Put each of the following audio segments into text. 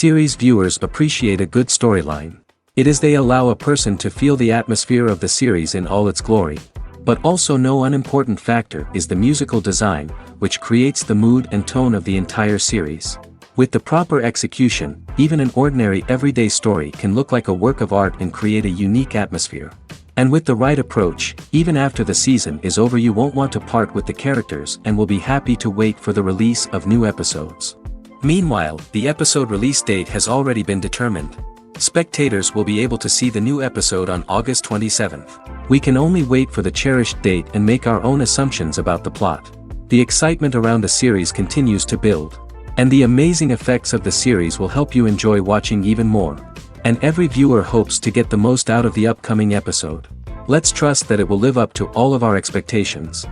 Series viewers appreciate a good storyline. It is they allow a person to feel the atmosphere of the series in all its glory. But also no unimportant factor is the musical design, which creates the mood and tone of the entire series. With the proper execution, even an ordinary everyday story can look like a work of art and create a unique atmosphere. And with the right approach, even after the season is over you won't want to part with the characters and will be happy to wait for the release of new episodes. Meanwhile, the episode release date has already been determined. Spectators will be able to see the new episode on August 27th. We can only wait for the cherished date and make our own assumptions about the plot. The excitement around the series continues to build. And the amazing effects of the series will help you enjoy watching even more. And every viewer hopes to get the most out of the upcoming episode. Let's trust that it will live up to all of our expectations.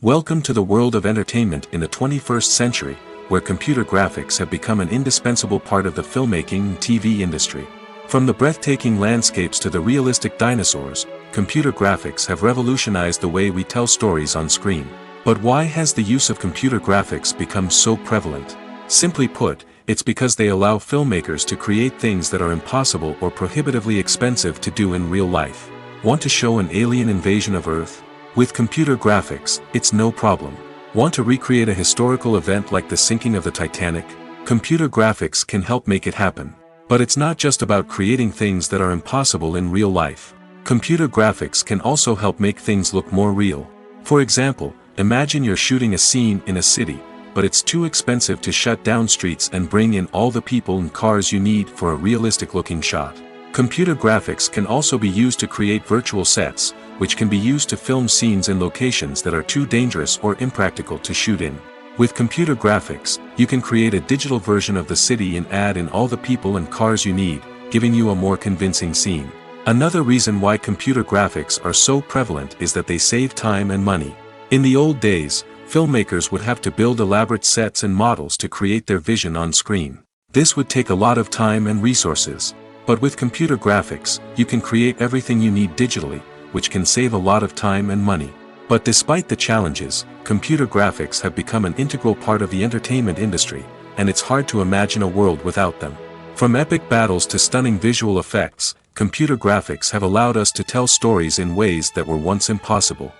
Welcome to the world of entertainment in the 21st century, where computer graphics have become an indispensable part of the filmmaking and TV industry. From the breathtaking landscapes to the realistic dinosaurs, computer graphics have revolutionized the way we tell stories on screen. But why has the use of computer graphics become so prevalent? Simply put, it's because they allow filmmakers to create things that are impossible or prohibitively expensive to do in real life. Want to show an alien invasion of Earth? With computer graphics, it's no problem. Want to recreate a historical event like the sinking of the Titanic? Computer graphics can help make it happen. But it's not just about creating things that are impossible in real life. Computer graphics can also help make things look more real. For example, imagine you're shooting a scene in a city, but it's too expensive to shut down streets and bring in all the people and cars you need for a realistic-looking shot. Computer graphics can also be used to create virtual sets, which can be used to film scenes in locations that are too dangerous or impractical to shoot in. With computer graphics, you can create a digital version of the city and add in all the people and cars you need, giving you a more convincing scene. Another reason why computer graphics are so prevalent is that they save time and money. In the old days, filmmakers would have to build elaborate sets and models to create their vision on screen. This would take a lot of time and resources. But with computer graphics, you can create everything you need digitally, which can save a lot of time and money. But despite the challenges, computer graphics have become an integral part of the entertainment industry, and it's hard to imagine a world without them. From epic battles to stunning visual effects, computer graphics have allowed us to tell stories in ways that were once impossible.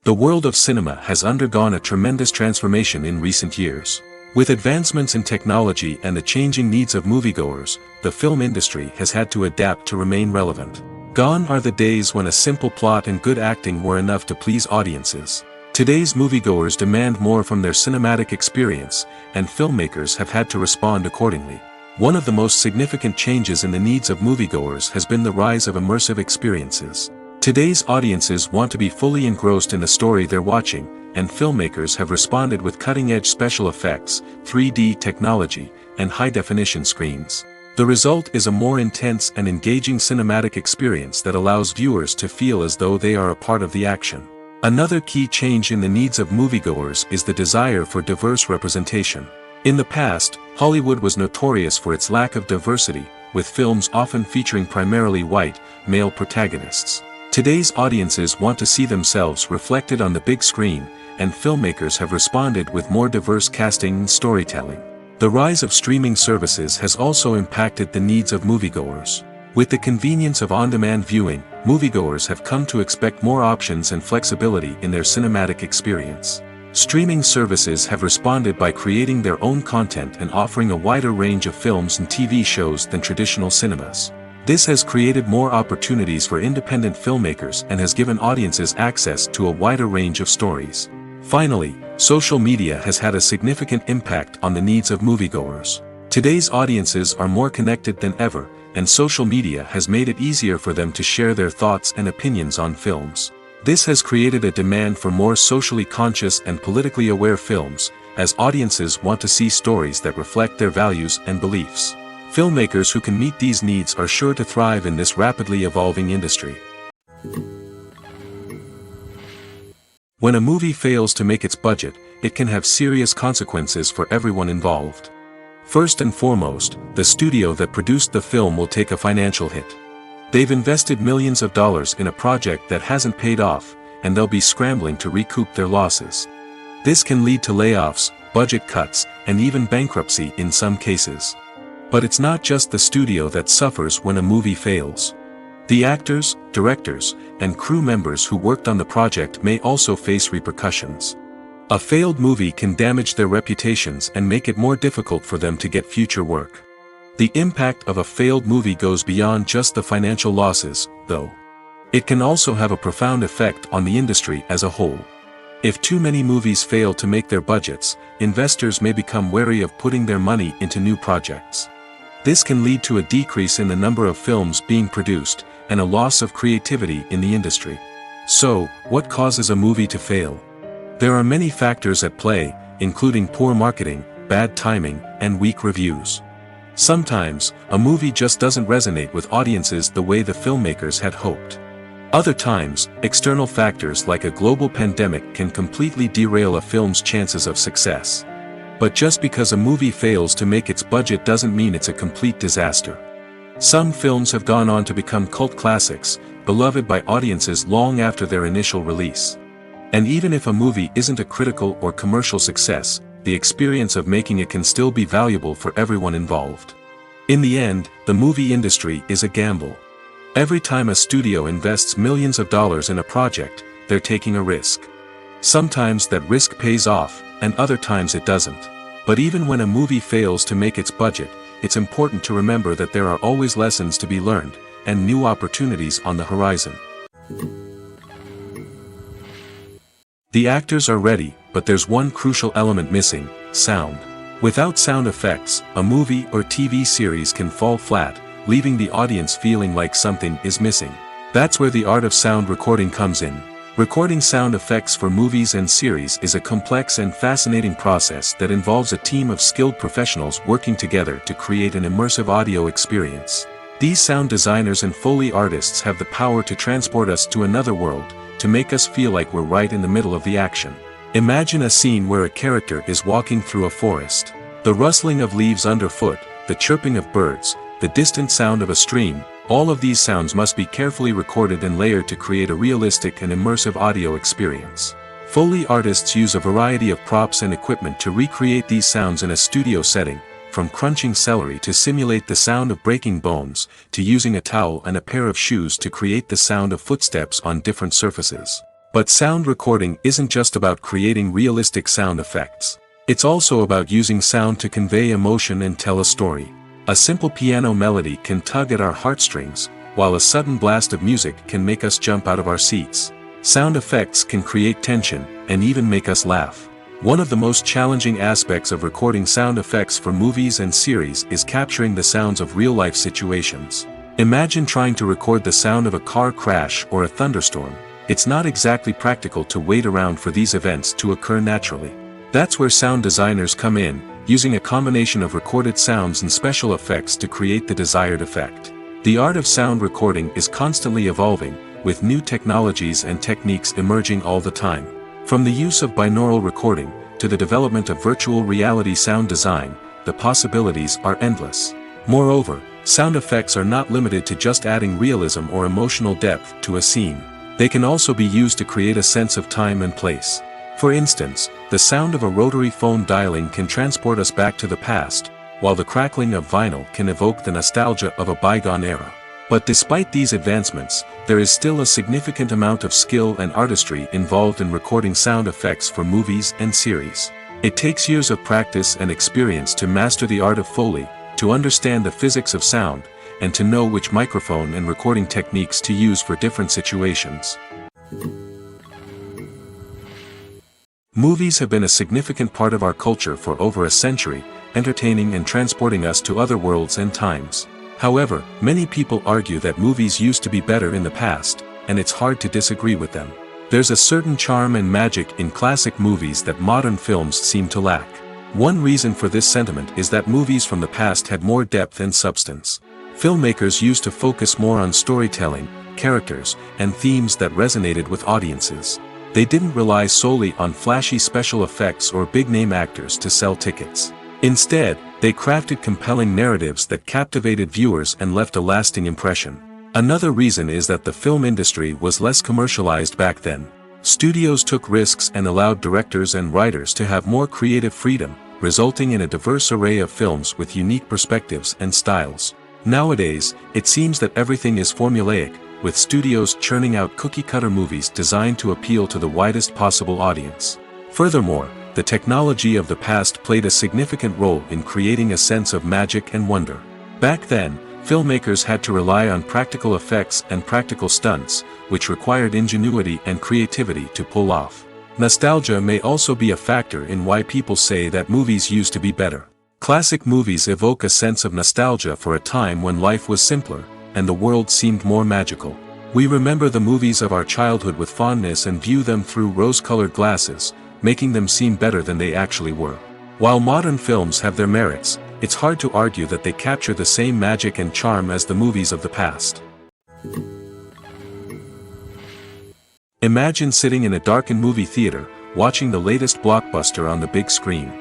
The world of cinema has undergone a tremendous transformation in recent years. With advancements in technology and the changing needs of moviegoers, the film industry has had to adapt to remain relevant. Gone are the days when a simple plot and good acting were enough to please audiences. Today's moviegoers demand more from their cinematic experience, and filmmakers have had to respond accordingly. One of the most significant changes in the needs of moviegoers has been the rise of immersive experiences. Today's audiences want to be fully engrossed in the story they're watching, and filmmakers have responded with cutting-edge special effects, 3D technology, and high-definition screens. The result is a more intense and engaging cinematic experience that allows viewers to feel as though they are a part of the action. Another key change in the needs of moviegoers is the desire for diverse representation. In the past, Hollywood was notorious for its lack of diversity, with films often featuring primarily white, male protagonists. Today's audiences want to see themselves reflected on the big screen, and filmmakers have responded with more diverse casting and storytelling. The rise of streaming services has also impacted the needs of moviegoers. With the convenience of on-demand viewing, moviegoers have come to expect more options and flexibility in their cinematic experience. Streaming services have responded by creating their own content and offering a wider range of films and TV shows than traditional cinemas. This has created more opportunities for independent filmmakers and has given audiences access to a wider range of stories. Finally, social media has had a significant impact on the needs of moviegoers. Today's audiences are more connected than ever, and social media has made it easier for them to share their thoughts and opinions on films. This has created a demand for more socially conscious and politically aware films, as audiences want to see stories that reflect their values and beliefs. Filmmakers who can meet these needs are sure to thrive in this rapidly evolving industry. When a movie fails to make its budget, it can have serious consequences for everyone involved. First and foremost, the studio that produced the film will take a financial hit. They've invested millions of dollars in a project that hasn't paid off, and they'll be scrambling to recoup their losses. This can lead to layoffs, budget cuts, and even bankruptcy in some cases. But it's not just the studio that suffers when a movie fails. The actors, directors, and crew members who worked on the project may also face repercussions. A failed movie can damage their reputations and make it more difficult for them to get future work. The impact of a failed movie goes beyond just the financial losses, though. It can also have a profound effect on the industry as a whole. If too many movies fail to make their budgets, investors may become wary of putting their money into new projects. This can lead to a decrease in the number of films being produced, and a loss of creativity in the industry. So, what causes a movie to fail? There are many factors at play, including poor marketing, bad timing, and weak reviews. Sometimes, a movie just doesn't resonate with audiences the way the filmmakers had hoped. Other times, external factors like a global pandemic can completely derail a film's chances of success. But just because a movie fails to make its budget doesn't mean it's a complete disaster. Some films have gone on to become cult classics, beloved by audiences long after their initial release. And even if a movie isn't a critical or commercial success, the experience of making it can still be valuable for everyone involved. In the end, the movie industry is a gamble. Every time a studio invests millions of dollars in a project, they're taking a risk. Sometimes that risk pays off, and other times it doesn't. But even when a movie fails to make its budget, it's important to remember that there are always lessons to be learned, and new opportunities on the horizon. The actors are ready, but there's one crucial element missing: sound. Without sound effects, a movie or TV series can fall flat, leaving the audience feeling like something is missing. That's where the art of sound recording comes in. Recording sound effects for movies and series is a complex and fascinating process that involves a team of skilled professionals working together to create an immersive audio experience. These sound designers and Foley artists have the power to transport us to another world, to make us feel like we're right in the middle of the action. Imagine a scene where a character is walking through a forest. The rustling of leaves underfoot, the chirping of birds, the distant sound of a stream, all of these sounds must be carefully recorded and layered to create a realistic and immersive audio experience. Foley artists use a variety of props and equipment to recreate these sounds in a studio setting, from crunching celery to simulate the sound of breaking bones, to using a towel and a pair of shoes to create the sound of footsteps on different surfaces. But sound recording isn't just about creating realistic sound effects. It's also about using sound to convey emotion and tell a story. A simple piano melody can tug at our heartstrings, while a sudden blast of music can make us jump out of our seats. Sound effects can create tension, and even make us laugh. One of the most challenging aspects of recording sound effects for movies and series is capturing the sounds of real-life situations. Imagine trying to record the sound of a car crash or a thunderstorm. It's not exactly practical to wait around for these events to occur naturally. That's where sound designers come in, using a combination of recorded sounds and special effects to create the desired effect. The art of sound recording is constantly evolving, with new technologies and techniques emerging all the time. From the use of binaural recording, to the development of virtual reality sound design, the possibilities are endless. Moreover, sound effects are not limited to just adding realism or emotional depth to a scene. They can also be used to create a sense of time and place. For instance, the sound of a rotary phone dialing can transport us back to the past, while the crackling of vinyl can evoke the nostalgia of a bygone era. But despite these advancements, there is still a significant amount of skill and artistry involved in recording sound effects for movies and series. It takes years of practice and experience to master the art of Foley, to understand the physics of sound, and to know which microphone and recording techniques to use for different situations. Movies have been a significant part of our culture for over a century, entertaining and transporting us to other worlds and times. However, many people argue that movies used to be better in the past, and it's hard to disagree with them. There's a certain charm and magic in classic movies that modern films seem to lack. One reason for this sentiment is that movies from the past had more depth and substance. Filmmakers used to focus more on storytelling, characters, and themes that resonated with audiences. They didn't rely solely on flashy special effects or big-name actors to sell tickets. Instead, they crafted compelling narratives that captivated viewers and left a lasting impression. Another reason is that the film industry was less commercialized back then. Studios took risks and allowed directors and writers to have more creative freedom, resulting in a diverse array of films with unique perspectives and styles. Nowadays, it seems that everything is formulaic, with studios churning out cookie-cutter movies designed to appeal to the widest possible audience. Furthermore, the technology of the past played a significant role in creating a sense of magic and wonder. Back then, filmmakers had to rely on practical effects and practical stunts, which required ingenuity and creativity to pull off. Nostalgia may also be a factor in why people say that movies used to be better. Classic movies evoke a sense of nostalgia for a time when life was simpler, and the world seemed more magical. We remember the movies of our childhood with fondness and view them through rose-colored glasses, making them seem better than they actually were. While modern films have their merits, it's hard to argue that they capture the same magic and charm as the movies of the past. Imagine sitting in a darkened movie theater, watching the latest blockbuster on the big screen.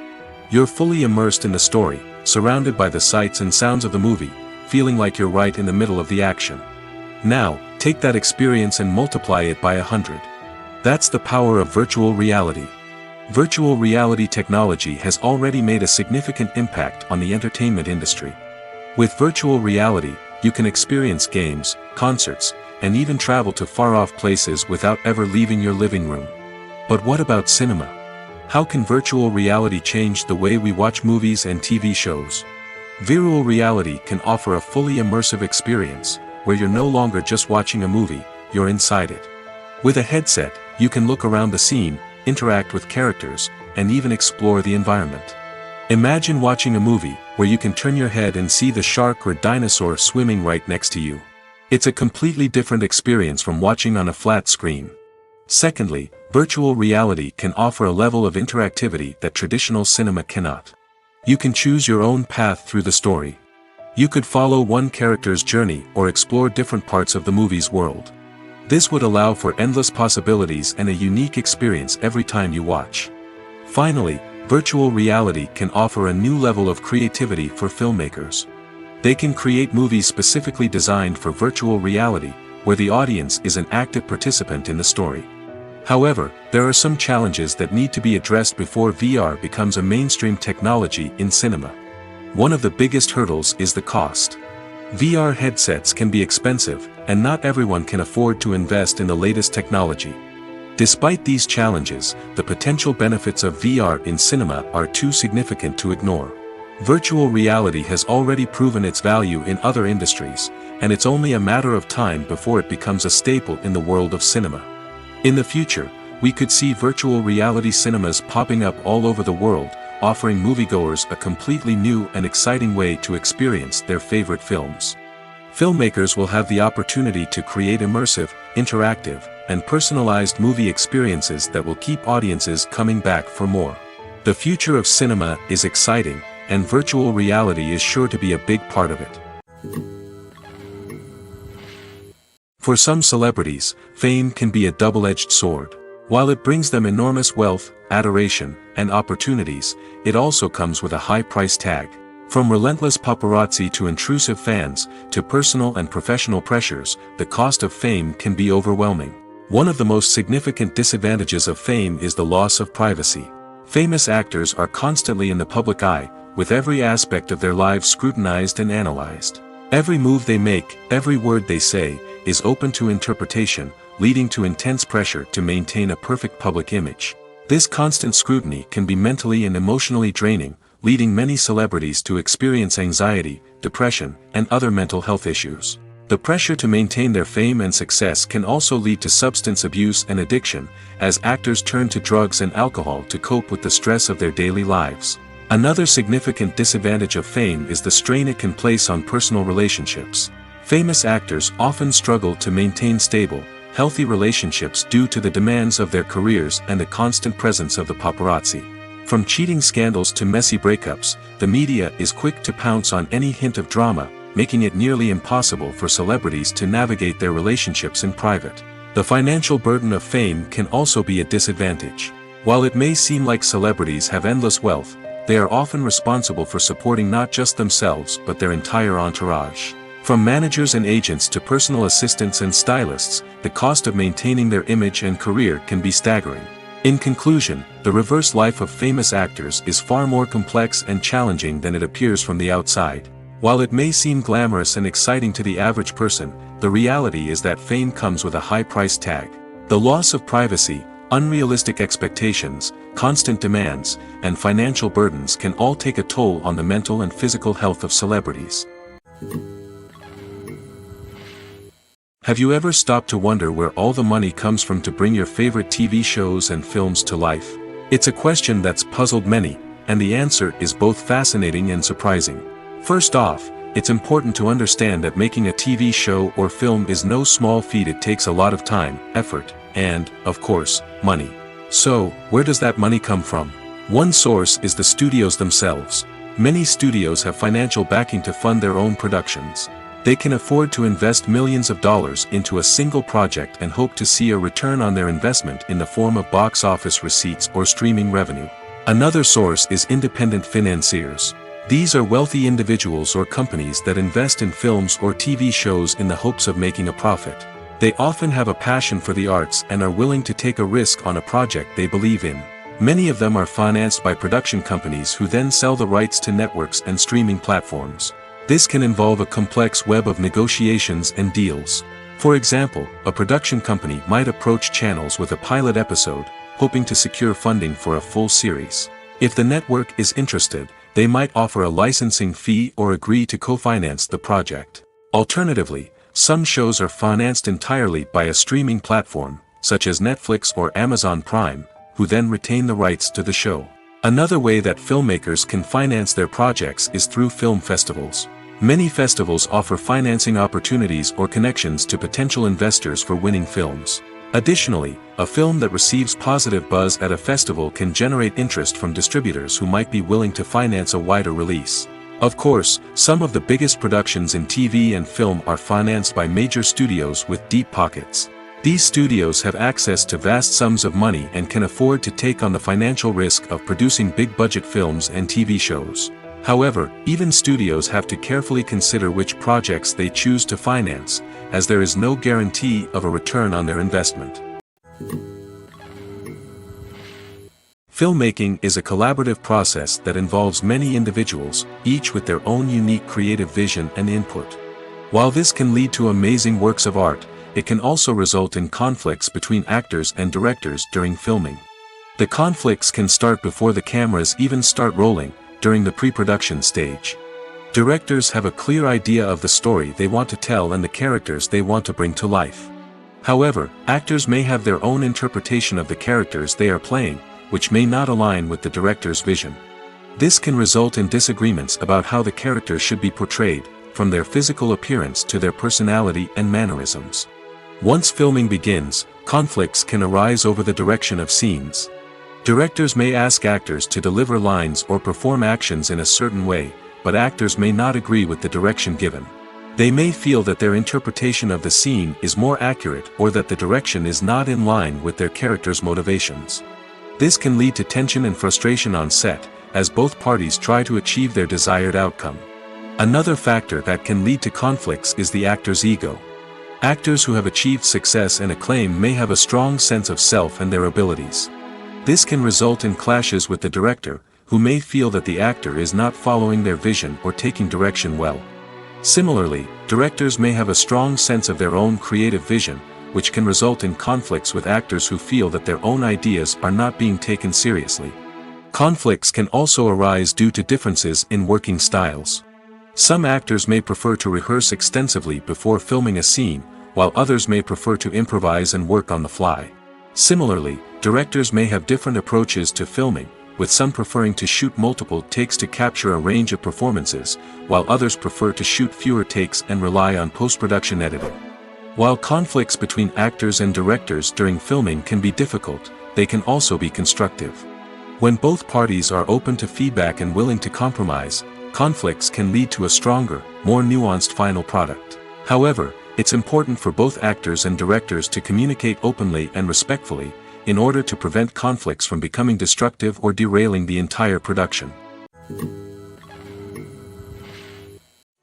You're fully immersed in the story, surrounded by the sights and sounds of the movie, feeling like you're right in the middle of the action. Now, take that experience and multiply it by 100. That's the power of virtual reality. Virtual reality technology has already made a significant impact on the entertainment industry. With virtual reality, you can experience games, concerts, and even travel to far-off places without ever leaving your living room. But what about cinema? How can virtual reality change the way we watch movies and TV shows? Virtual reality can offer a fully immersive experience, where you're no longer just watching a movie, you're inside it. With a headset, you can look around the scene, interact with characters, and even explore the environment. Imagine watching a movie, where you can turn your head and see the shark or dinosaur swimming right next to you. It's a completely different experience from watching on a flat screen. Secondly, virtual reality can offer a level of interactivity that traditional cinema cannot. You can choose your own path through the story. You could follow one character's journey or explore different parts of the movie's world. This would allow for endless possibilities and a unique experience every time you watch. Finally, virtual reality can offer a new level of creativity for filmmakers. They can create movies specifically designed for virtual reality, where the audience is an active participant in the story. However, there are some challenges that need to be addressed before VR becomes a mainstream technology in cinema. One of the biggest hurdles is the cost. VR headsets can be expensive, and not everyone can afford to invest in the latest technology. Despite these challenges, the potential benefits of VR in cinema are too significant to ignore. Virtual reality has already proven its value in other industries, and it's only a matter of time before it becomes a staple in the world of cinema. In the future, we could see virtual reality cinemas popping up all over the world, offering moviegoers a completely new and exciting way to experience their favorite films. Filmmakers will have the opportunity to create immersive, interactive, and personalized movie experiences that will keep audiences coming back for more. The future of cinema is exciting, and virtual reality is sure to be a big part of it. For some celebrities, fame can be a double-edged sword. While it brings them enormous wealth, adoration, and opportunities, it also comes with a high price tag. From relentless paparazzi to intrusive fans, to personal and professional pressures, the cost of fame can be overwhelming. One of the most significant disadvantages of fame is the loss of privacy. Famous actors are constantly in the public eye, with every aspect of their lives scrutinized and analyzed. Every move they make, every word they say, is open to interpretation, leading to intense pressure to maintain a perfect public image. This constant scrutiny can be mentally and emotionally draining, leading many celebrities to experience anxiety, depression, and other mental health issues. The pressure to maintain their fame and success can also lead to substance abuse and addiction, as actors turn to drugs and alcohol to cope with the stress of their daily lives. Another significant disadvantage of fame is the strain it can place on personal relationships. Famous actors often struggle to maintain stable, healthy relationships due to the demands of their careers and the constant presence of the paparazzi. From cheating scandals to messy breakups, the media is quick to pounce on any hint of drama, making it nearly impossible for celebrities to navigate their relationships in private. The financial burden of fame can also be a disadvantage. While it may seem like celebrities have endless wealth, they are often responsible for supporting not just themselves but their entire entourage. From managers and agents to personal assistants and stylists, the cost of maintaining their image and career can be staggering. In conclusion, the reverse life of famous actors is far more complex and challenging than it appears from the outside. While it may seem glamorous and exciting to the average person, the reality is that fame comes with a high price tag. The loss of privacy, unrealistic expectations, constant demands, and financial burdens can all take a toll on the mental and physical health of celebrities. Have you ever stopped to wonder where all the money comes from to bring your favorite TV shows and films to life? It's a question that's puzzled many, and the answer is both fascinating and surprising. First off, it's important to understand that making a TV show or film is no small feat. It takes a lot of time, effort, and, of course, money. So, where does that money come from? One source is the studios themselves. Many studios have financial backing to fund their own productions. They can afford to invest millions of dollars into a single project and hope to see a return on their investment in the form of box office receipts or streaming revenue. Another source is independent financiers. These are wealthy individuals or companies that invest in films or TV shows in the hopes of making a profit. They often have a passion for the arts and are willing to take a risk on a project they believe in. Many of them are financed by production companies who then sell the rights to networks and streaming platforms. This can involve a complex web of negotiations and deals. For example, a production company might approach channels with a pilot episode, hoping to secure funding for a full series. If the network is interested, they might offer a licensing fee or agree to co-finance the project. Alternatively, some shows are financed entirely by a streaming platform, such as Netflix or Amazon Prime, who then retain the rights to the show. Another way that filmmakers can finance their projects is through film festivals. Many festivals offer financing opportunities or connections to potential investors for winning films. Additionally, a film that receives positive buzz at a festival can generate interest from distributors who might be willing to finance a wider release. Of course, some of the biggest productions in TV and film are financed by major studios with deep pockets. These studios have access to vast sums of money and can afford to take on the financial risk of producing big-budget films and TV shows. However, even studios have to carefully consider which projects they choose to finance, as there is no guarantee of a return on their investment. Filmmaking is a collaborative process that involves many individuals, each with their own unique creative vision and input. While this can lead to amazing works of art, it can also result in conflicts between actors and directors during filming. The conflicts can start before the cameras even start rolling, during the pre-production stage. Directors have a clear idea of the story they want to tell and the characters they want to bring to life. However, actors may have their own interpretation of the characters they are playing, which may not align with the director's vision. This can result in disagreements about how the characters should be portrayed, from their physical appearance to their personality and mannerisms. Once filming begins, conflicts can arise over the direction of scenes. Directors may ask actors to deliver lines or perform actions in a certain way, but actors may not agree with the direction given. They may feel that their interpretation of the scene is more accurate or that the direction is not in line with their character's motivations. This can lead to tension and frustration on set, as both parties try to achieve their desired outcome. Another factor that can lead to conflicts is the actor's ego. Actors who have achieved success and acclaim may have a strong sense of self and their abilities. This can result in clashes with the director, who may feel that the actor is not following their vision or taking direction well. Similarly, directors may have a strong sense of their own creative vision, which can result in conflicts with actors who feel that their own ideas are not being taken seriously. Conflicts can also arise due to differences in working styles. Some actors may prefer to rehearse extensively before filming a scene, while others may prefer to improvise and work on the fly. Similarly, directors may have different approaches to filming, with some preferring to shoot multiple takes to capture a range of performances, while others prefer to shoot fewer takes and rely on post-production editing. While conflicts between actors and directors during filming can be difficult, they can also be constructive. When both parties are open to feedback and willing to compromise, conflicts can lead to a stronger, more nuanced final product. However, it's important for both actors and directors to communicate openly and respectfully, in order to prevent conflicts from becoming destructive or derailing the entire production.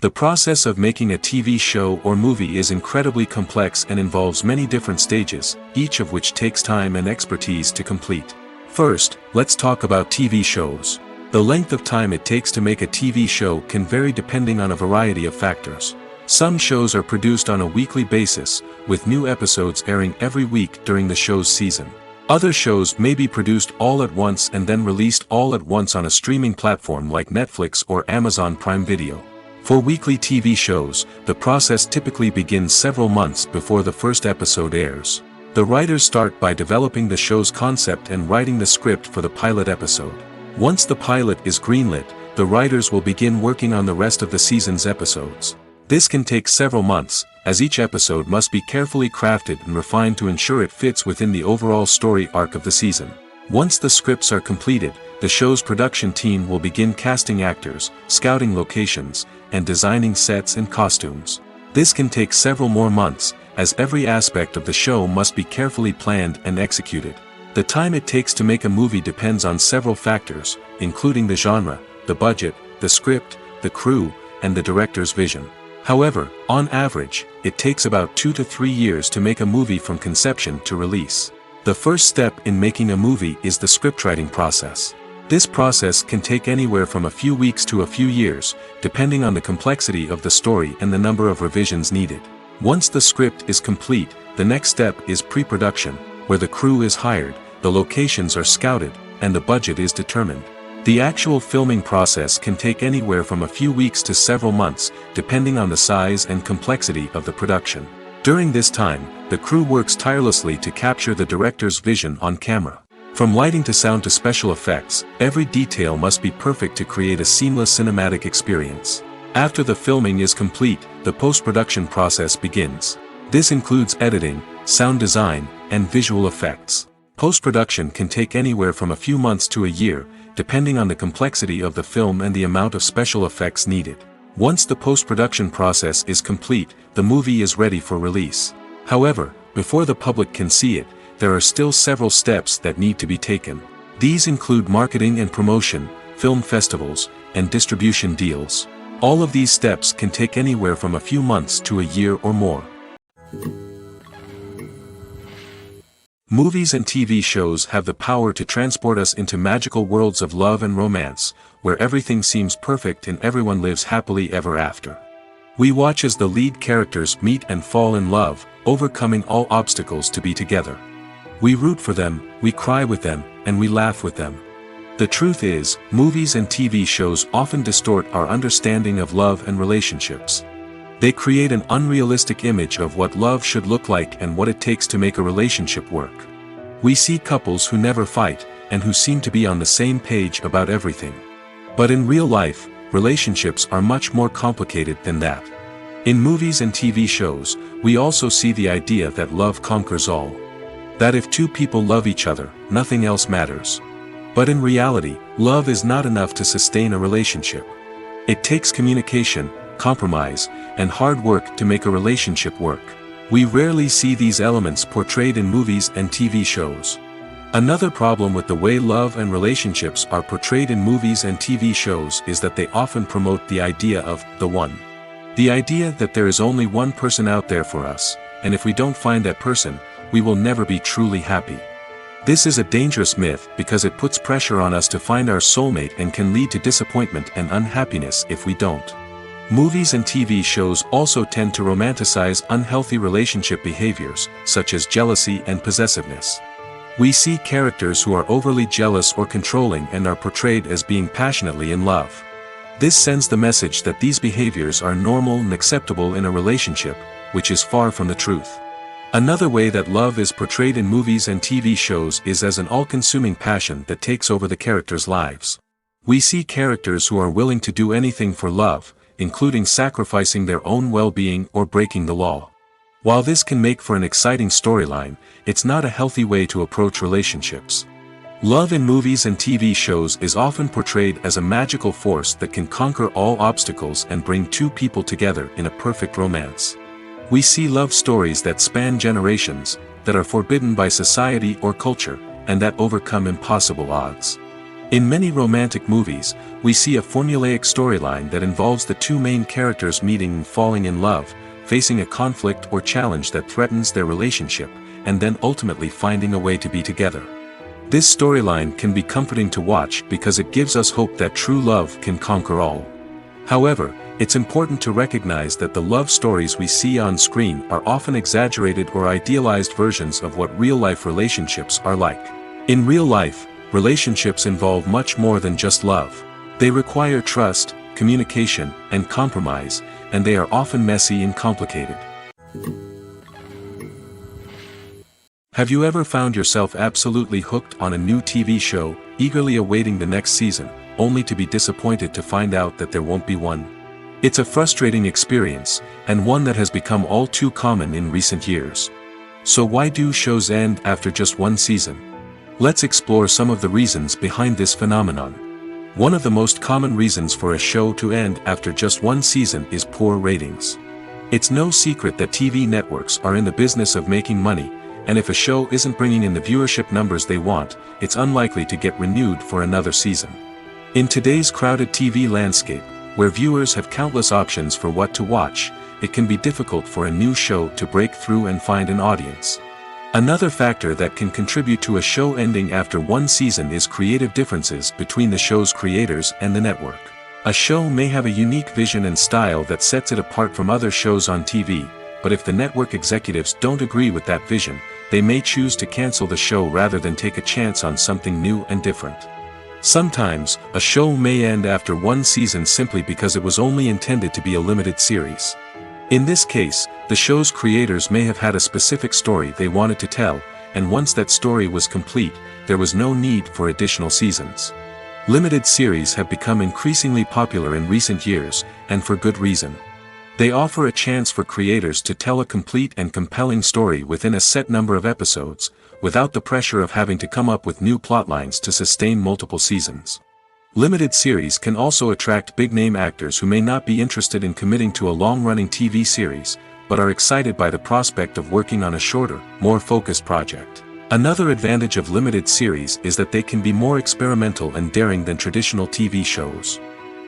The process of making a TV show or movie is incredibly complex and involves many different stages, each of which takes time and expertise to complete. First, let's talk about TV shows. The length of time it takes to make a TV show can vary depending on a variety of factors. Some shows are produced on a weekly basis, with new episodes airing every week during the show's season. Other shows may be produced all at once and then released all at once on a streaming platform like Netflix or Amazon Prime Video. For weekly TV shows, the process typically begins several months before the first episode airs. The writers start by developing the show's concept and writing the script for the pilot episode. Once the pilot is greenlit, the writers will begin working on the rest of the season's episodes. This can take several months, as each episode must be carefully crafted and refined to ensure it fits within the overall story arc of the season. Once the scripts are completed, the show's production team will begin casting actors, scouting locations, and designing sets and costumes. This can take several more months, as every aspect of the show must be carefully planned and executed. The time it takes to make a movie depends on several factors, including the genre, the budget, the script, the crew, and the director's vision. However, on average, it takes about 2 to 3 years to make a movie from conception to release. The first step in making a movie is the scriptwriting process. This process can take anywhere from a few weeks to a few years, depending on the complexity of the story and the number of revisions needed. Once the script is complete, the next step is pre-production, where the crew is hired, the locations are scouted, and the budget is determined. The actual filming process can take anywhere from a few weeks to several months, depending on the size and complexity of the production. During this time, the crew works tirelessly to capture the director's vision on camera. From lighting to sound to special effects, every detail must be perfect to create a seamless cinematic experience. After the filming is complete, the post-production process begins. This includes editing, sound design, and visual effects. Post-production can take anywhere from a few months to a year, depending on the complexity of the film and the amount of special effects needed. Once the post-production process is complete, the movie is ready for release. However, before the public can see it, there are still several steps that need to be taken. These include marketing and promotion, film festivals, and distribution deals. All of these steps can take anywhere from a few months to a year or more. Movies and TV shows have the power to transport us into magical worlds of love and romance, where everything seems perfect and everyone lives happily ever after. We watch as the lead characters meet and fall in love, overcoming all obstacles to be together. We root for them, we cry with them, and we laugh with them. The truth is, movies and TV shows often distort our understanding of love and relationships. They create an unrealistic image of what love should look like and what it takes to make a relationship work. We see couples who never fight, and who seem to be on the same page about everything. But in real life, relationships are much more complicated than that. In movies and TV shows, we also see the idea that love conquers all. That if two people love each other, nothing else matters. But in reality, love is not enough to sustain a relationship. It takes communication, compromise, and hard work to make a relationship work. We rarely see these elements portrayed in movies and TV shows. Another problem with the way love and relationships are portrayed in movies and TV shows is that they often promote the idea of the one. The idea that there is only one person out there for us, and if we don't find that person, we will never be truly happy. This is a dangerous myth because it puts pressure on us to find our soulmate and can lead to disappointment and unhappiness if we don't. Movies and TV shows also tend to romanticize unhealthy relationship behaviors, such as jealousy and possessiveness. We see characters who are overly jealous or controlling and are portrayed as being passionately in love. This sends the message that these behaviors are normal and acceptable in a relationship, which is far from the truth. Another way that love is portrayed in movies and TV shows is as an all-consuming passion that takes over the characters' lives. We see characters who are willing to do anything for love, including sacrificing their own well-being or breaking the law. While this can make for an exciting storyline, it's not a healthy way to approach relationships. Love in movies and TV shows is often portrayed as a magical force that can conquer all obstacles and bring two people together in a perfect romance. We see love stories that span generations, that are forbidden by society or culture, and that overcome impossible odds. In many romantic movies, we see a formulaic storyline that involves the two main characters meeting and falling in love, facing a conflict or challenge that threatens their relationship, and then ultimately finding a way to be together. This storyline can be comforting to watch because it gives us hope that true love can conquer all. However, it's important to recognize that the love stories we see on screen are often exaggerated or idealized versions of what real-life relationships are like. In real life, relationships involve much more than just love. They require trust, communication, and compromise, and they are often messy and complicated. Have you ever found yourself absolutely hooked on a new TV show, eagerly awaiting the next season, only to be disappointed to find out that there won't be one? It's a frustrating experience, and one that has become all too common in recent years. So why do shows end after just one season? Let's explore some of the reasons behind this phenomenon. One of the most common reasons for a show to end after just one season is poor ratings. It's no secret that TV networks are in the business of making money, and if a show isn't bringing in the viewership numbers they want, it's unlikely to get renewed for another season. In today's crowded TV landscape, where viewers have countless options for what to watch, it can be difficult for a new show to break through and find an audience. Another factor that can contribute to a show ending after one season is creative differences between the show's creators and the network. A show may have a unique vision and style that sets it apart from other shows on TV, but if the network executives don't agree with that vision, they may choose to cancel the show rather than take a chance on something new and different. Sometimes, a show may end after one season simply because it was only intended to be a limited series. In this case, the show's creators may have had a specific story they wanted to tell, and once that story was complete, there was no need for additional seasons. Limited series have become increasingly popular in recent years, and for good reason. They offer a chance for creators to tell a complete and compelling story within a set number of episodes, without the pressure of having to come up with new plotlines to sustain multiple seasons. Limited series can also attract big-name actors who may not be interested in committing to a long-running TV series, but are excited by the prospect of working on a shorter, more focused project. Another advantage of limited series is that they can be more experimental and daring than traditional TV shows.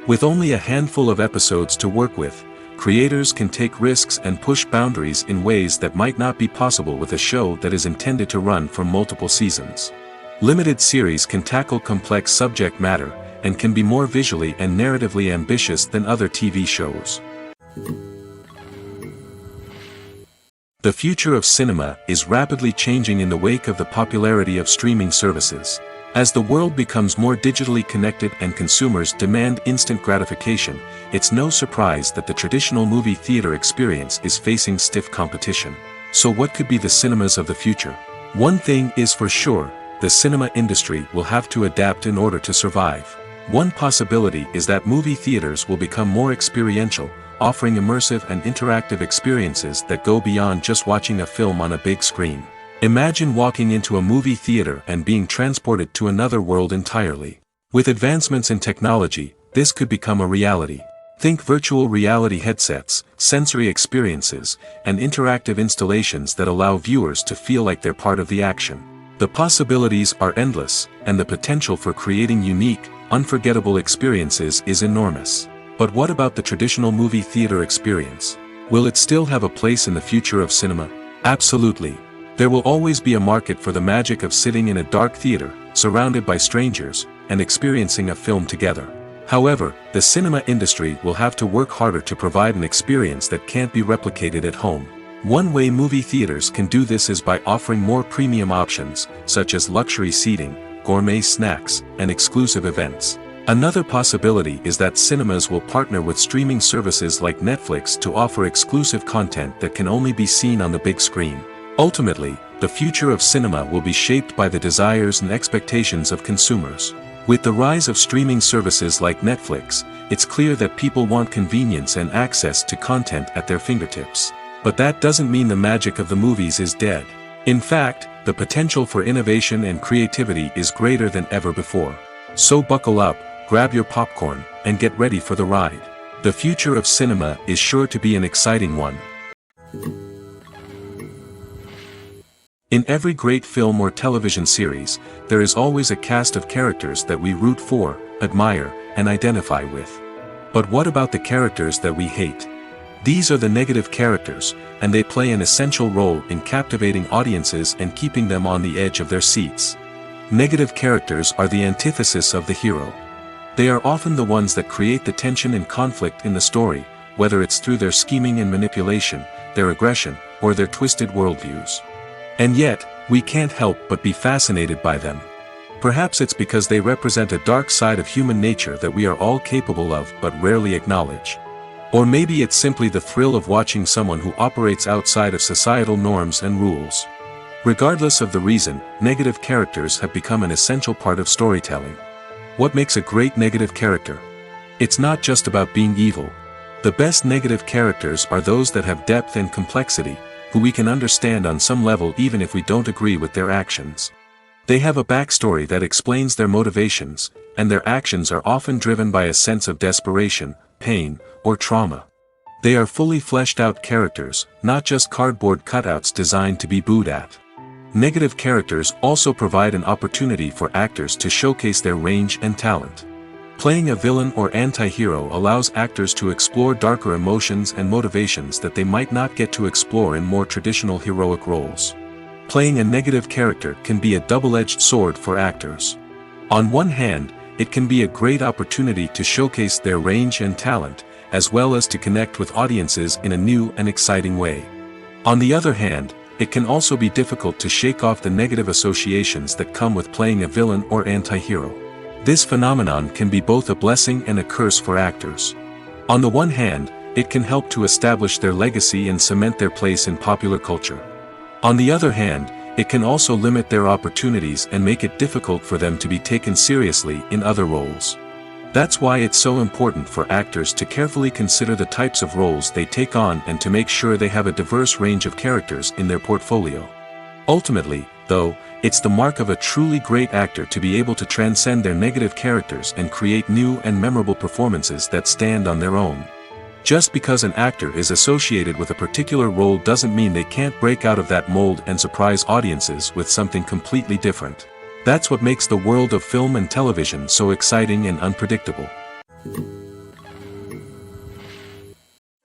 With only a handful of episodes to work with, creators can take risks and push boundaries in ways that might not be possible with a show that is intended to run for multiple seasons. Limited series can tackle complex subject matter, and can be more visually and narratively ambitious than other TV shows. The future of cinema is rapidly changing in the wake of the popularity of streaming services. As the world becomes more digitally connected and consumers demand instant gratification, it's no surprise that the traditional movie theater experience is facing stiff competition. So what could be the cinemas of the future? One thing is for sure, the cinema industry will have to adapt in order to survive. One possibility is that movie theaters will become more experiential, offering immersive and interactive experiences that go beyond just watching a film on a big screen. Imagine walking into a movie theater and being transported to another world entirely. With advancements in technology, this could become a reality. Think virtual reality headsets, sensory experiences, and interactive installations that allow viewers to feel like they're part of the action. The possibilities are endless, and the potential for creating unique, unforgettable experiences is enormous. But what about the traditional movie theater experience? Will it still have a place in the future of cinema? Absolutely. There will always be a market for the magic of sitting in a dark theater, surrounded by strangers, and experiencing a film together. However, the cinema industry will have to work harder to provide an experience that can't be replicated at home. One way movie theaters can do this is by offering more premium options, such as luxury seating, gourmet snacks, and exclusive events. Another possibility is that cinemas will partner with streaming services like Netflix to offer exclusive content that can only be seen on the big screen. Ultimately, the future of cinema will be shaped by the desires and expectations of consumers. With the rise of streaming services like Netflix, it's clear that people want convenience and access to content at their fingertips. But that doesn't mean the magic of the movies is dead. In fact, the potential for innovation and creativity is greater than ever before. So buckle up, grab your popcorn, and get ready for the ride. The future of cinema is sure to be an exciting one. In every great film or television series, there is always a cast of characters that we root for, admire, and identify with. But what about the characters that we hate? These are the negative characters, and they play an essential role in captivating audiences and keeping them on the edge of their seats. Negative characters are the antithesis of the hero. They are often the ones that create the tension and conflict in the story, whether it's through their scheming and manipulation, their aggression, or their twisted worldviews. And yet, we can't help but be fascinated by them. Perhaps it's because they represent a dark side of human nature that we are all capable of but rarely acknowledge. Or maybe it's simply the thrill of watching someone who operates outside of societal norms and rules. Regardless of the reason, negative characters have become an essential part of storytelling. What makes a great negative character? It's not just about being evil. The best negative characters are those that have depth and complexity, who we can understand on some level even if we don't agree with their actions. They have a backstory that explains their motivations, and their actions are often driven by a sense of desperation, pain, or trauma. They are fully fleshed out characters, not just cardboard cutouts designed to be booed at. Negative characters also provide an opportunity for actors to showcase their range and talent. Playing a villain or anti-hero allows actors to explore darker emotions and motivations that they might not get to explore in more traditional heroic roles. Playing a negative character can be a double-edged sword for actors. On one hand, it can be a great opportunity to showcase their range and talent, as well as to connect with audiences in a new and exciting way. On the other hand, it can also be difficult to shake off the negative associations that come with playing a villain or anti-hero. This phenomenon can be both a blessing and a curse for actors. On the one hand, it can help to establish their legacy and cement their place in popular culture. On the other hand, it can also limit their opportunities and make it difficult for them to be taken seriously in other roles. That's why it's so important for actors to carefully consider the types of roles they take on and to make sure they have a diverse range of characters in their portfolio. Ultimately, though, it's the mark of a truly great actor to be able to transcend their negative characters and create new and memorable performances that stand on their own. Just because an actor is associated with a particular role doesn't mean they can't break out of that mold and surprise audiences with something completely different. That's what makes the world of film and television so exciting and unpredictable.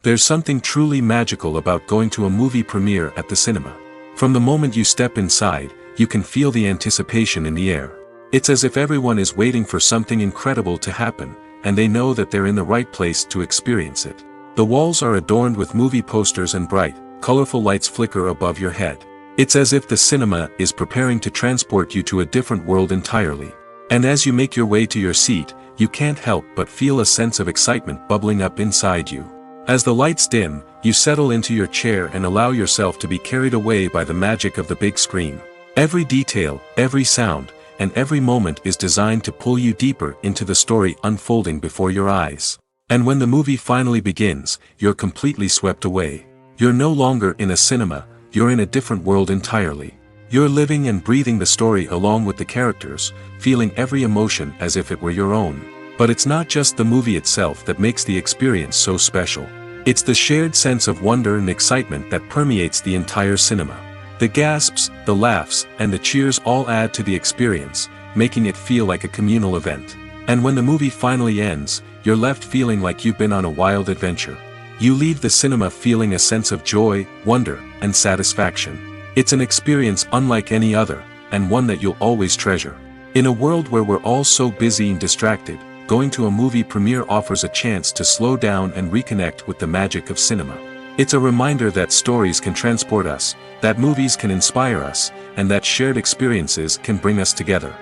There's something truly magical about going to a movie premiere at the cinema. From the moment you step inside, you can feel the anticipation in the air. It's as if everyone is waiting for something incredible to happen, and they know that they're in the right place to experience it. The walls are adorned with movie posters and bright, colorful lights flicker above your head. It's as if the cinema is preparing to transport you to a different world entirely. And as you make your way to your seat, you can't help but feel a sense of excitement bubbling up inside you. As the lights dim, you settle into your chair and allow yourself to be carried away by the magic of the big screen. Every detail, every sound, and every moment is designed to pull you deeper into the story unfolding before your eyes. And when the movie finally begins, you're completely swept away. You're no longer in a cinema, you're in a different world entirely. You're living and breathing the story along with the characters, feeling every emotion as if it were your own. But it's not just the movie itself that makes the experience so special. It's the shared sense of wonder and excitement that permeates the entire cinema. The gasps, the laughs, and the cheers all add to the experience, making it feel like a communal event. And when the movie finally ends, you're left feeling like you've been on a wild adventure. You leave the cinema feeling a sense of joy, wonder, and satisfaction. It's an experience unlike any other, and one that you'll always treasure. In a world where we're all so busy and distracted, going to a movie premiere offers a chance to slow down and reconnect with the magic of cinema. It's a reminder that stories can transport us, that movies can inspire us, and that shared experiences can bring us together.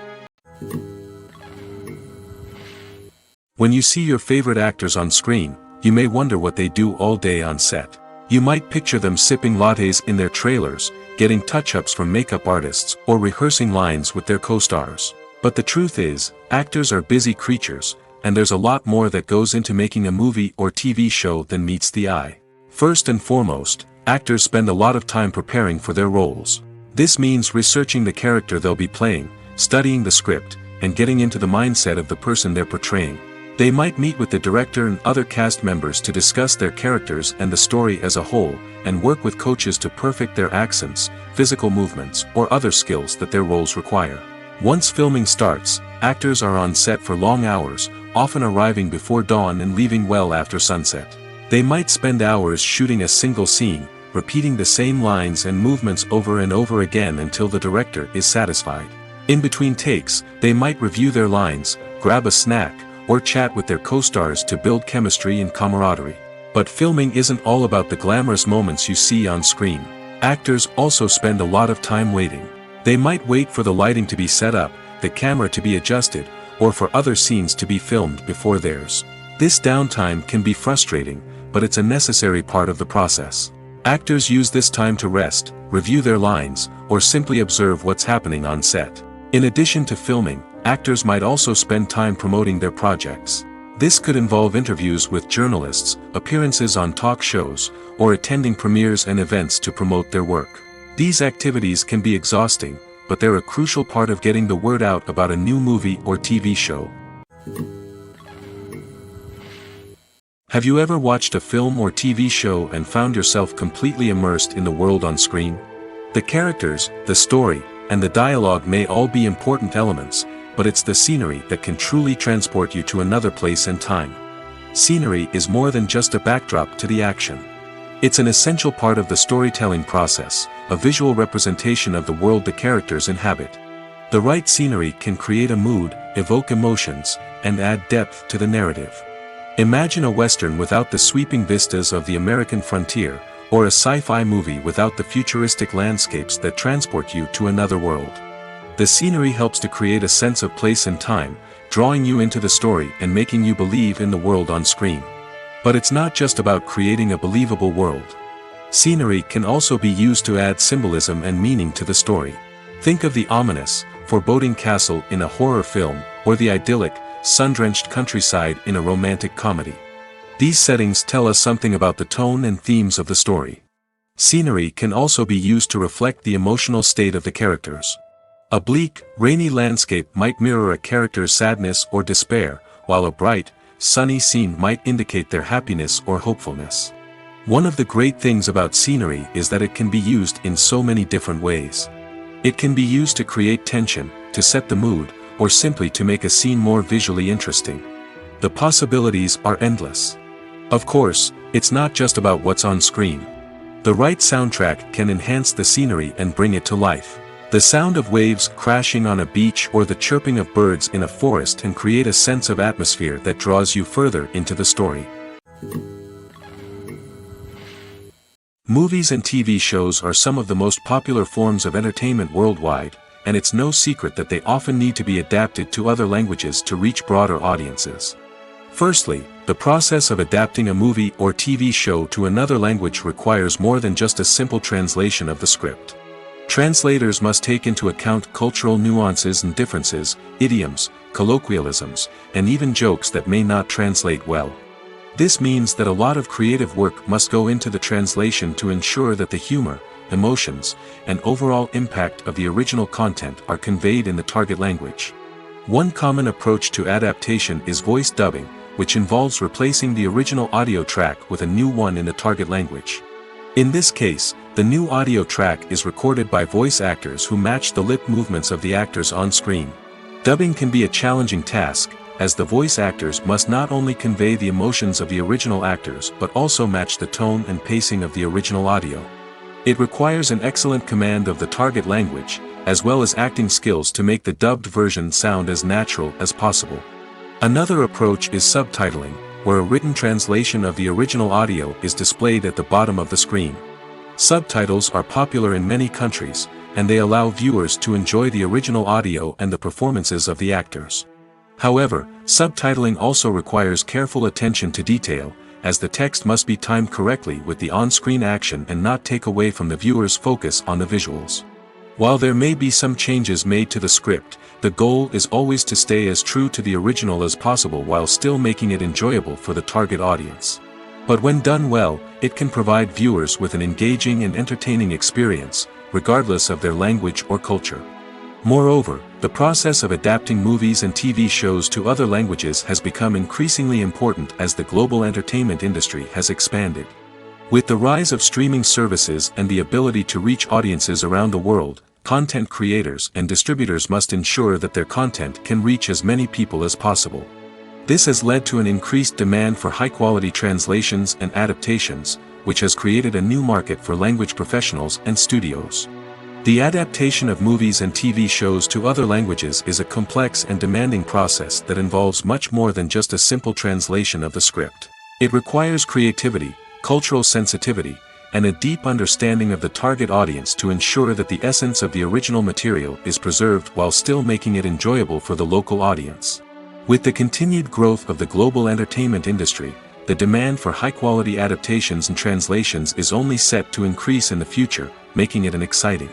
When you see your favorite actors on screen, you may wonder what they do all day on set. You might picture them sipping lattes in their trailers, getting touch-ups from makeup artists, or rehearsing lines with their co-stars. But the truth is, actors are busy creatures, and there's a lot more that goes into making a movie or TV show than meets the eye. First and foremost, actors spend a lot of time preparing for their roles. This means researching the character they'll be playing, studying the script, and getting into the mindset of the person they're portraying. They might meet with the director and other cast members to discuss their characters and the story as a whole, and work with coaches to perfect their accents, physical movements, or other skills that their roles require. Once filming starts, actors are on set for long hours, often arriving before dawn and leaving well after sunset. They might spend hours shooting a single scene, repeating the same lines and movements over and over again until the director is satisfied. In between takes, they might review their lines, grab a snack, or chat with their co-stars to build chemistry and camaraderie. But filming isn't all about the glamorous moments you see on screen. Actors also spend a lot of time waiting. They might wait for the lighting to be set up, the camera to be adjusted, or for other scenes to be filmed before theirs. This downtime can be frustrating, but it's a necessary part of the process. Actors use this time to rest, review their lines, or simply observe what's happening on set. In addition to filming, actors might also spend time promoting their projects. This could involve interviews with journalists, appearances on talk shows, or attending premieres and events to promote their work. These activities can be exhausting, but they're a crucial part of getting the word out about a new movie or TV show. Have you ever watched a film or TV show and found yourself completely immersed in the world on screen? The characters, the story, and the dialogue may all be important elements, but it's the scenery that can truly transport you to another place and time. Scenery is more than just a backdrop to the action. It's an essential part of the storytelling process, a visual representation of the world the characters inhabit. The right scenery can create a mood, evoke emotions, and add depth to the narrative. Imagine a Western without the sweeping vistas of the American frontier, or a sci-fi movie without the futuristic landscapes that transport you to another world. The scenery helps to create a sense of place and time, drawing you into the story and making you believe in the world on screen. But it's not just about creating a believable world. Scenery can also be used to add symbolism and meaning to the story. Think of the ominous, foreboding castle in a horror film, or the idyllic, sun-drenched countryside in a romantic comedy. These settings tell us something about the tone and themes of the story. Scenery can also be used to reflect the emotional state of the characters. A bleak, rainy landscape might mirror a character's sadness or despair, while a bright, sunny scene might indicate their happiness or hopefulness. One of the great things about scenery is that it can be used in so many different ways. It can be used to create tension, to set the mood, or simply to make a scene more visually interesting. The possibilities are endless. Of course, it's not just about what's on screen. The right soundtrack can enhance the scenery and bring it to life. The sound of waves crashing on a beach or the chirping of birds in a forest can create a sense of atmosphere that draws you further into the story. Movies and TV shows are some of the most popular forms of entertainment worldwide, and it's no secret that they often need to be adapted to other languages to reach broader audiences. Firstly, the process of adapting a movie or TV show to another language requires more than just a simple translation of the script. Translators must take into account cultural nuances and differences, idioms, colloquialisms, and even jokes that may not translate well. This means that a lot of creative work must go into the translation to ensure that the humor, emotions, and overall impact of the original content are conveyed in the target language. One common approach to adaptation is voice dubbing, which involves replacing the original audio track with a new one in the target language. In this case, the new audio track is recorded by voice actors who match the lip movements of the actors on screen. Dubbing can be a challenging task, as the voice actors must not only convey the emotions of the original actors but also match the tone and pacing of the original audio. It requires an excellent command of the target language, as well as acting skills to make the dubbed version sound as natural as possible. Another approach is subtitling, where a written translation of the original audio is displayed at the bottom of the screen. Subtitles are popular in many countries, and they allow viewers to enjoy the original audio and the performances of the actors. However, subtitling also requires careful attention to detail, as the text must be timed correctly with the on-screen action and not take away from the viewer's focus on the visuals. While there may be some changes made to the script, the goal is always to stay as true to the original as possible while still making it enjoyable for the target audience. But when done well, it can provide viewers with an engaging and entertaining experience, regardless of their language or culture. Moreover, the process of adapting movies and TV shows to other languages has become increasingly important as the global entertainment industry has expanded. With the rise of streaming services and the ability to reach audiences around the world, content creators and distributors must ensure that their content can reach as many people as possible. This has led to an increased demand for high-quality translations and adaptations, which has created a new market for language professionals and studios. The adaptation of movies and TV shows to other languages is a complex and demanding process that involves much more than just a simple translation of the script. It requires creativity, cultural sensitivity, and a deep understanding of the target audience to ensure that the essence of the original material is preserved while still making it enjoyable for the local audience. With the continued growth of the global entertainment industry, the demand for high-quality adaptations and translations is only set to increase in the future, making it an exciting.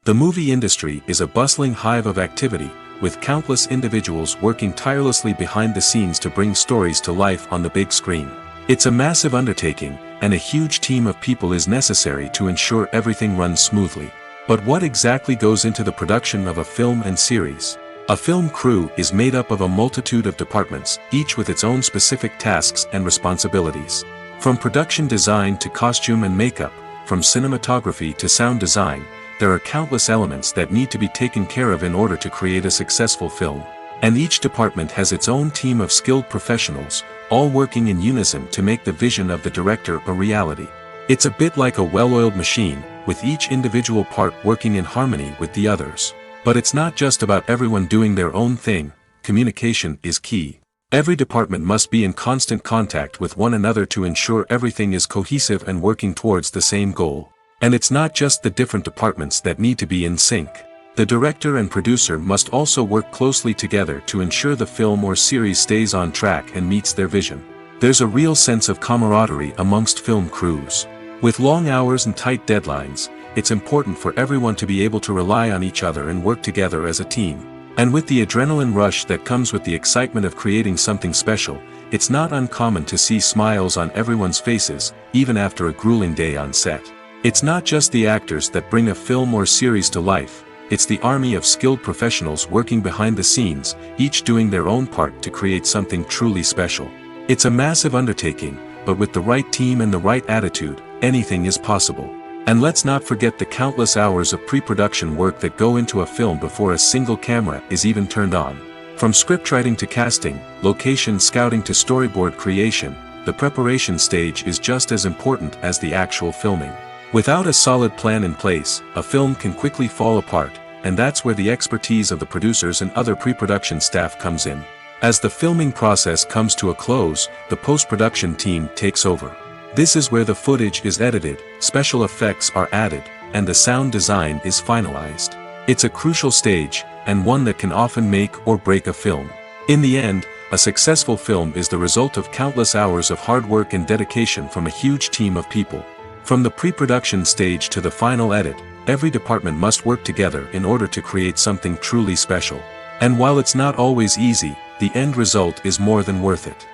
The movie industry is a bustling hive of activity, with countless individuals working tirelessly behind the scenes to bring stories to life on the big screen. It's a massive undertaking, and a huge team of people is necessary to ensure everything runs smoothly. But what exactly goes into the production of a film and series? A film crew is made up of a multitude of departments, each with its own specific tasks and responsibilities. From production design to costume and makeup, from cinematography to sound design, there are countless elements that need to be taken care of in order to create a successful film. And each department has its own team of skilled professionals, all working in unison to make the vision of the director a reality. It's a bit like a well-oiled machine, with each individual part working in harmony with the others. But it's not just about everyone doing their own thing, communication is key. Every department must be in constant contact with one another to ensure everything is cohesive and working towards the same goal. And it's not just the different departments that need to be in sync. The director and producer must also work closely together to ensure the film or series stays on track and meets their vision. There's a real sense of camaraderie amongst film crews. With long hours and tight deadlines, it's important for everyone to be able to rely on each other and work together as a team. And with the adrenaline rush that comes with the excitement of creating something special, it's not uncommon to see smiles on everyone's faces, even after a grueling day on set. It's not just the actors that bring a film or series to life, it's the army of skilled professionals working behind the scenes, each doing their own part to create something truly special. It's a massive undertaking, but with the right team and the right attitude, anything is possible. And let's not forget the countless hours of pre-production work that go into a film before a single camera is even turned on. From scriptwriting to casting, location scouting to storyboard creation, the preparation stage is just as important as the actual filming. Without a solid plan in place, a film can quickly fall apart, and that's where the expertise of the producers and other pre-production staff comes in. As the filming process comes to a close, the post-production team takes over. This is where the footage is edited, special effects are added, and the sound design is finalized. It's a crucial stage, and one that can often make or break a film. In the end, a successful film is the result of countless hours of hard work and dedication from a huge team of people. From the pre-production stage to the final edit, every department must work together in order to create something truly special. And while it's not always easy, the end result is more than worth it.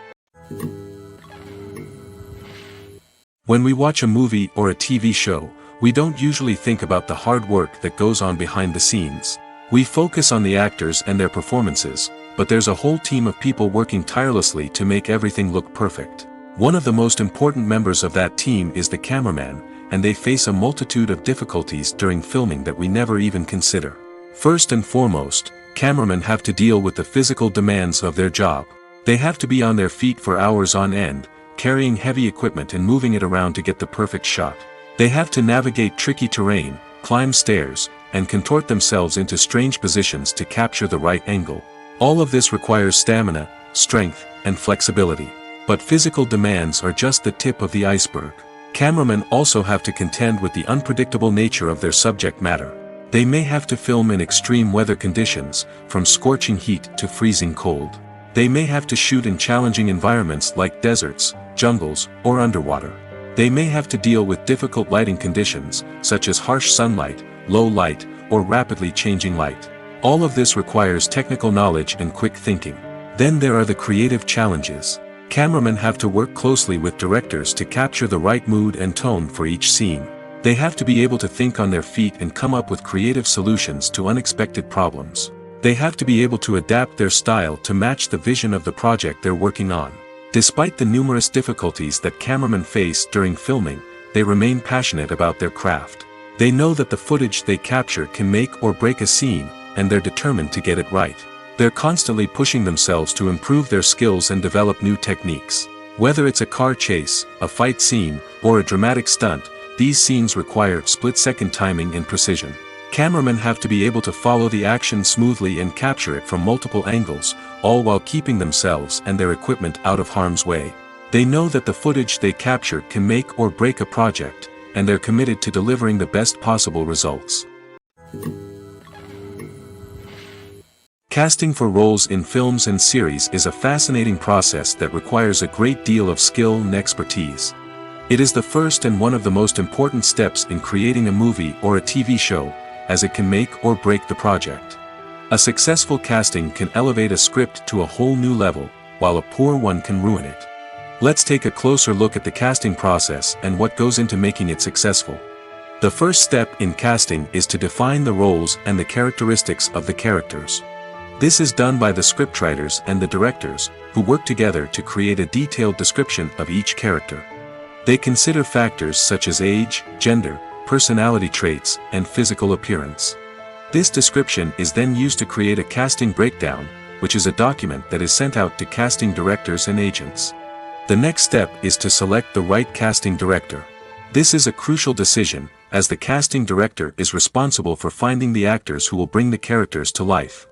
When we watch a movie or a TV show, we don't usually think about the hard work that goes on behind the scenes. We focus on the actors and their performances, but there's a whole team of people working tirelessly to make everything look perfect. One of the most important members of that team is the cameraman, and they face a multitude of difficulties during filming that we never even consider. First and foremost, cameramen have to deal with the physical demands of their job. They have to be on their feet for hours on end, carrying heavy equipment and moving it around to get the perfect shot. They have to navigate tricky terrain, climb stairs, and contort themselves into strange positions to capture the right angle. All of this requires stamina, strength, and flexibility. But physical demands are just the tip of the iceberg. Cameramen also have to contend with the unpredictable nature of their subject matter. They may have to film in extreme weather conditions, from scorching heat to freezing cold. They may have to shoot in challenging environments like deserts, jungles, or underwater. They may have to deal with difficult lighting conditions, such as harsh sunlight, low light, or rapidly changing light. All of this requires technical knowledge and quick thinking. Then there are the creative challenges. Cameramen have to work closely with directors to capture the right mood and tone for each scene. They have to be able to think on their feet and come up with creative solutions to unexpected problems. They have to be able to adapt their style to match the vision of the project they're working on. Despite the numerous difficulties that cameramen face during filming, they remain passionate about their craft. They know that the footage they capture can make or break a scene, and they're determined to get it right. They're constantly pushing themselves to improve their skills and develop new techniques. Whether it's a car chase, a fight scene, or a dramatic stunt, these scenes require split-second timing and precision. Cameramen have to be able to follow the action smoothly and capture it from multiple angles, all while keeping themselves and their equipment out of harm's way. They know that the footage they capture can make or break a project, and they're committed to delivering the best possible results. Casting for roles in films and series is a fascinating process that requires a great deal of skill and expertise. It is the first and one of the most important steps in creating a movie or a TV show, as it can make or break the project. A successful casting can elevate a script to a whole new level, while a poor one can ruin it. Let's take a closer look at the casting process and what goes into making it successful. The first step in casting is to define the roles and the characteristics of the characters. This is done by the scriptwriters and the directors, who work together to create a detailed description of each character. They consider factors such as age, gender, personality traits, and physical appearance. This description is then used to create a casting breakdown, which is a document that is sent out to casting directors and agents. The next step is to select the right casting director. This is a crucial decision, as the casting director is responsible for finding the actors who will bring the characters to life.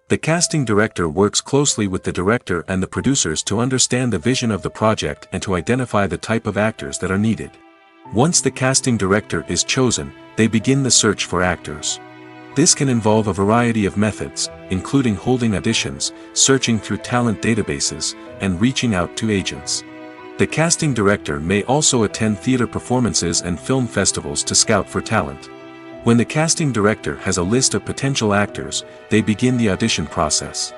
The casting director works closely with the director and the producers to understand the vision of the project and to identify the type of actors that are needed. Once the casting director is chosen, they begin the search for actors. This can involve a variety of methods, including holding auditions, searching through talent databases, and reaching out to agents. The casting director may also attend theater performances and film festivals to scout for talent. When the casting director has a list of potential actors, they begin the audition process.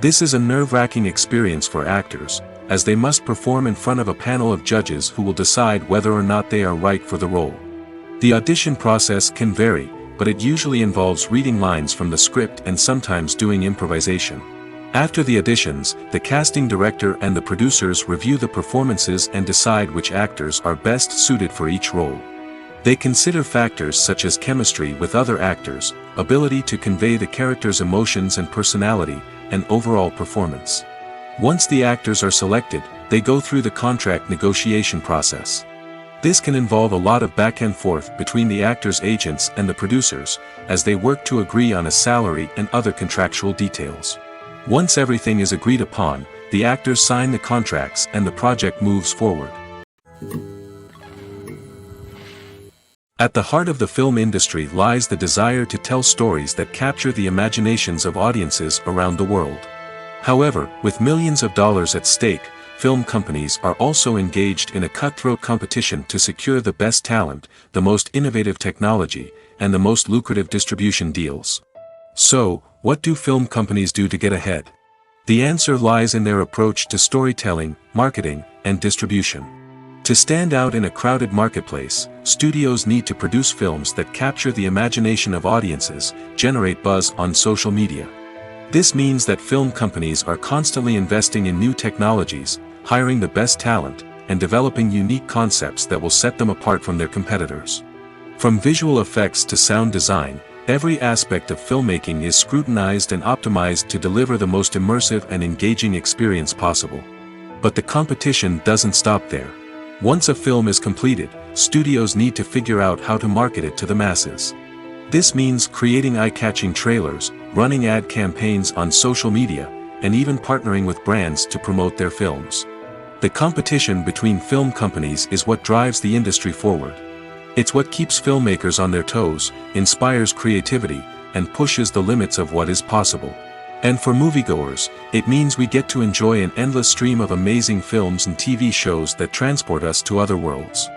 This is a nerve-wracking experience for actors, as they must perform in front of a panel of judges who will decide whether or not they are right for the role. The audition process can vary, but it usually involves reading lines from the script and sometimes doing improvisation. After the auditions, the casting director and the producers review the performances and decide which actors are best suited for each role. They consider factors such as chemistry with other actors, ability to convey the character's emotions and personality, and overall performance. Once the actors are selected, they go through the contract negotiation process. This can involve a lot of back and forth between the actors' agents and the producers, as they work to agree on a salary and other contractual details. Once everything is agreed upon, the actors sign the contracts and the project moves forward. At the heart of the film industry lies the desire to tell stories that capture the imaginations of audiences around the world. However, with millions of dollars at stake, film companies are also engaged in a cutthroat competition to secure the best talent, the most innovative technology, and the most lucrative distribution deals. So, what do film companies do to get ahead? The answer lies in their approach to storytelling, marketing, and distribution. To stand out in a crowded marketplace, studios need to produce films that capture the imagination of audiences, generate buzz on social media. This means that film companies are constantly investing in new technologies, hiring the best talent, and developing unique concepts that will set them apart from their competitors. From visual effects to sound design, every aspect of filmmaking is scrutinized and optimized to deliver the most immersive and engaging experience possible. But the competition doesn't stop there. Once a film is completed, studios need to figure out how to market it to the masses. This means creating eye-catching trailers, running ad campaigns on social media, and even partnering with brands to promote their films. The competition between film companies is what drives the industry forward. It's what keeps filmmakers on their toes, inspires creativity, and pushes the limits of what is possible. And for moviegoers, it means we get to enjoy an endless stream of amazing films and TV shows that transport us to other worlds.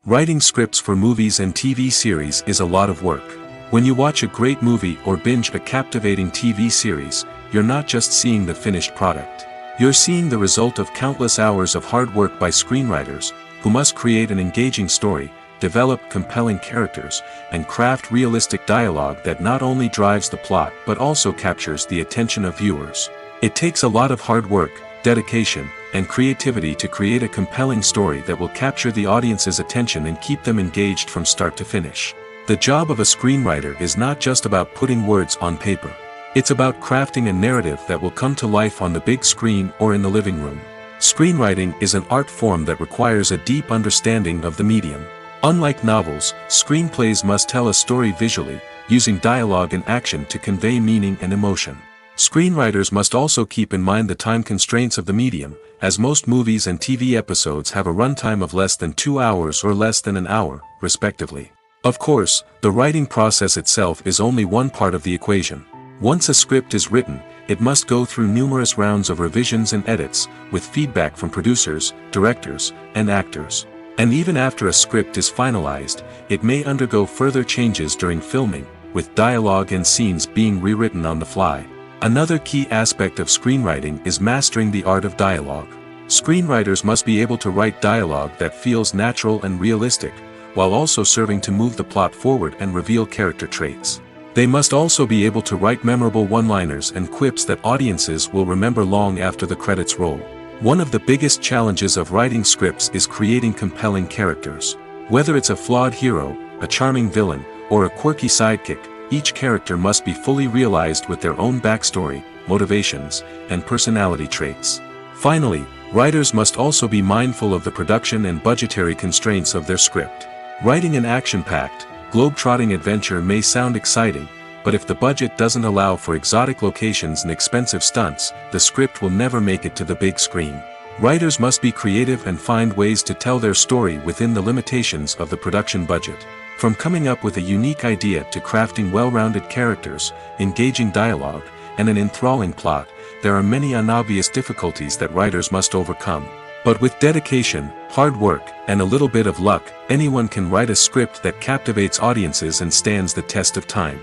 Writing scripts for movies and TV series is a lot of work. When you watch a great movie or binge a captivating TV series, you're not just seeing the finished product. You're seeing the result of countless hours of hard work by screenwriters, who must create an engaging story, develop compelling characters, and craft realistic dialogue that not only drives the plot but also captures the attention of viewers. It takes a lot of hard work, dedication, and creativity to create a compelling story that will capture the audience's attention and keep them engaged from start to finish. The job of a screenwriter is not just about putting words on paper. It's about crafting a narrative that will come to life on the big screen or in the living room. Screenwriting is an art form that requires a deep understanding of the medium. Unlike novels, screenplays must tell a story visually, using dialogue and action to convey meaning and emotion. Screenwriters must also keep in mind the time constraints of the medium, as most movies and TV episodes have a runtime of less than 2 hours or less than an hour, respectively. Of course, the writing process itself is only one part of the equation. Once a script is written, it must go through numerous rounds of revisions and edits, with feedback from producers, directors, and actors. And even after a script is finalized, it may undergo further changes during filming, with dialogue and scenes being rewritten on the fly. Another key aspect of screenwriting is mastering the art of dialogue. Screenwriters must be able to write dialogue that feels natural and realistic, while also serving to move the plot forward and reveal character traits. They must also be able to write memorable one-liners and quips that audiences will remember long after the credits roll. One of the biggest challenges of writing scripts is creating compelling characters. Whether it's a flawed hero, a charming villain, or a quirky sidekick, each character must be fully realized with their own backstory, motivations, and personality traits. Finally, writers must also be mindful of the production and budgetary constraints of their script. Writing an action-packed, globe-trotting adventure may sound exciting, but if the budget doesn't allow for exotic locations and expensive stunts, the script will never make it to the big screen. Writers must be creative and find ways to tell their story within the limitations of the production budget. From coming up with a unique idea to crafting well-rounded characters, engaging dialogue, and an enthralling plot, there are many unobvious difficulties that writers must overcome. But with dedication, hard work, and a little bit of luck, anyone can write a script that captivates audiences and stands the test of time.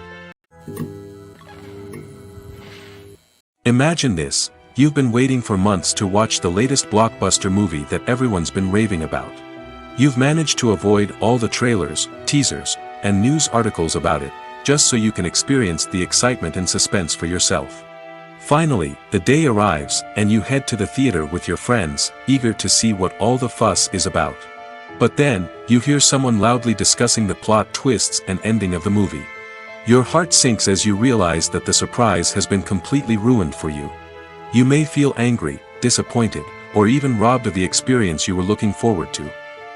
Imagine this: you've been waiting for months to watch the latest blockbuster movie that everyone's been raving about. You've managed to avoid all the trailers, teasers, and news articles about it, just so you can experience the excitement and suspense for yourself. Finally, the day arrives, and you head to the theater with your friends, eager to see what all the fuss is about. But then, you hear someone loudly discussing the plot twists and ending of the movie. Your heart sinks as you realize that the surprise has been completely ruined for you. You may feel angry, disappointed, or even robbed of the experience you were looking forward to.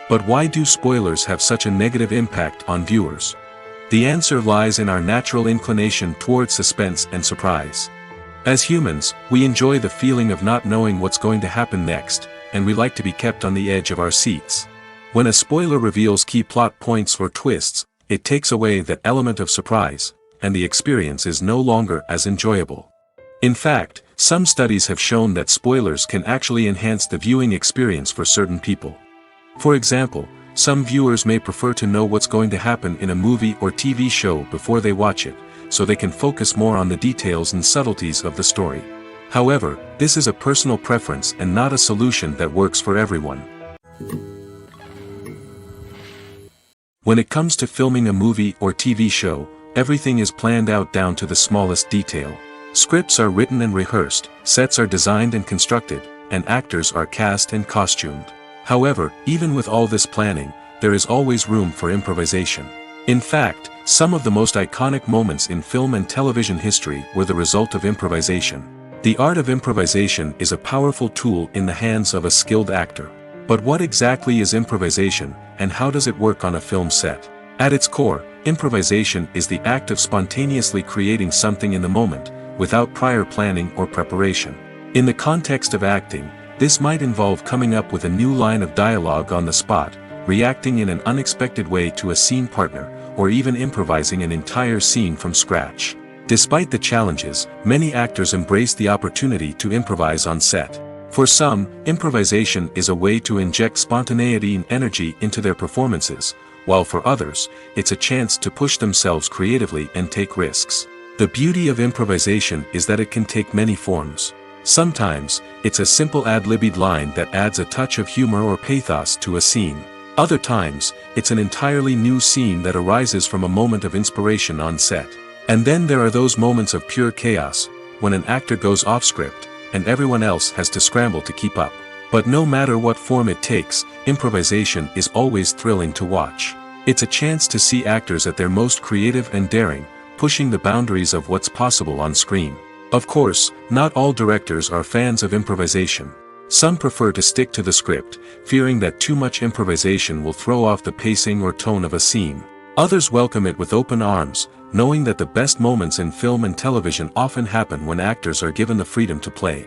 But why do spoilers have such a negative impact on viewers? The answer lies in our natural inclination towards suspense and surprise. As humans, we enjoy the feeling of not knowing what's going to happen next, and we like to be kept on the edge of our seats. When a spoiler reveals key plot points or twists, it takes away that element of surprise, and the experience is no longer as enjoyable. In fact, some studies have shown that spoilers can actually enhance the viewing experience for certain people. For example, some viewers may prefer to know what's going to happen in a movie or TV show before they watch it, so they can focus more on the details and subtleties of the story. However, this is a personal preference and not a solution that works for everyone. When it comes to filming a movie or TV show, everything is planned out down to the smallest detail. Scripts are written and rehearsed, sets are designed and constructed, and actors are cast and costumed. However, even with all this planning, there is always room for improvisation. In fact, some of the most iconic moments in film and television history were the result of improvisation. The art of improvisation is a powerful tool in the hands of a skilled actor. But what exactly is improvisation, and how does it work on a film set? At its core, improvisation is the act of spontaneously creating something in the moment, without prior planning or preparation. In the context of acting, this might involve coming up with a new line of dialogue on the spot, reacting in an unexpected way to a scene partner, or even improvising an entire scene from scratch. Despite the challenges, many actors embrace the opportunity to improvise on set. For some, improvisation is a way to inject spontaneity and energy into their performances, while for others, it's a chance to push themselves creatively and take risks. The beauty of improvisation is that it can take many forms. Sometimes, it's a simple ad-libbed line that adds a touch of humor or pathos to a scene. Other times, it's an entirely new scene that arises from a moment of inspiration on set. And then there are those moments of pure chaos, when an actor goes off script, and everyone else has to scramble to keep up. But no matter what form it takes, improvisation is always thrilling to watch. It's a chance to see actors at their most creative and daring, pushing the boundaries of what's possible on screen. Of course, not all directors are fans of improvisation. Some prefer to stick to the script, fearing that too much improvisation will throw off the pacing or tone of a scene. Others welcome it with open arms, knowing that the best moments in film and television often happen when actors are given the freedom to play.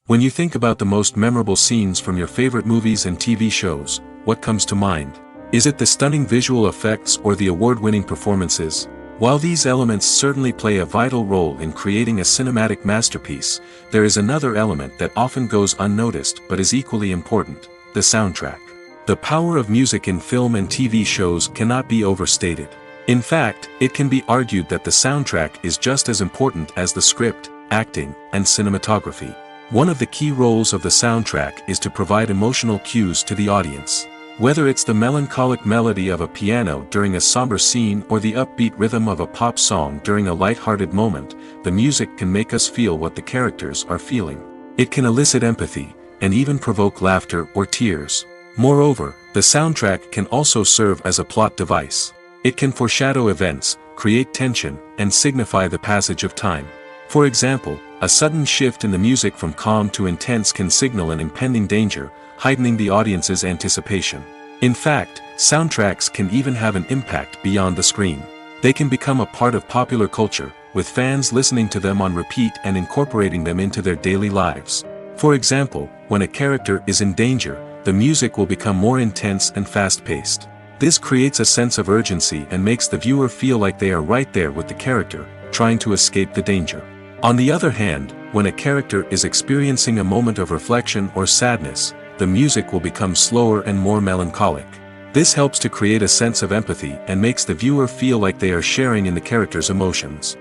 When you think about the most memorable scenes from your favorite movies and TV shows, what comes to mind? Is it the stunning visual effects or the award-winning performances? While these elements certainly play a vital role in creating a cinematic masterpiece, there is another element that often goes unnoticed but is equally important: the soundtrack. The power of music in film and TV shows cannot be overstated. In fact, it can be argued that the soundtrack is just as important as the script, acting, and cinematography. One of the key roles of the soundtrack is to provide emotional cues to the audience. Whether it's the melancholic melody of a piano during a somber scene or the upbeat rhythm of a pop song during a light-hearted moment, the music can make us feel what the characters are feeling. It can elicit empathy, and even provoke laughter or tears. Moreover, the soundtrack can also serve as a plot device. It can foreshadow events, create tension, and signify the passage of time. For example, a sudden shift in the music from calm to intense can signal an impending danger, heightening the audience's anticipation. In fact, soundtracks can even have an impact beyond the screen. They can become a part of popular culture, with fans listening to them on repeat and incorporating them into their daily lives. For example, when a character is in danger, the music will become more intense and fast-paced. This creates a sense of urgency and makes the viewer feel like they are right there with the character, trying to escape the danger. On the other hand, when a character is experiencing a moment of reflection or sadness, the music will become slower and more melancholic. This helps to create a sense of empathy and makes the viewer feel like they are sharing in the character's emotions.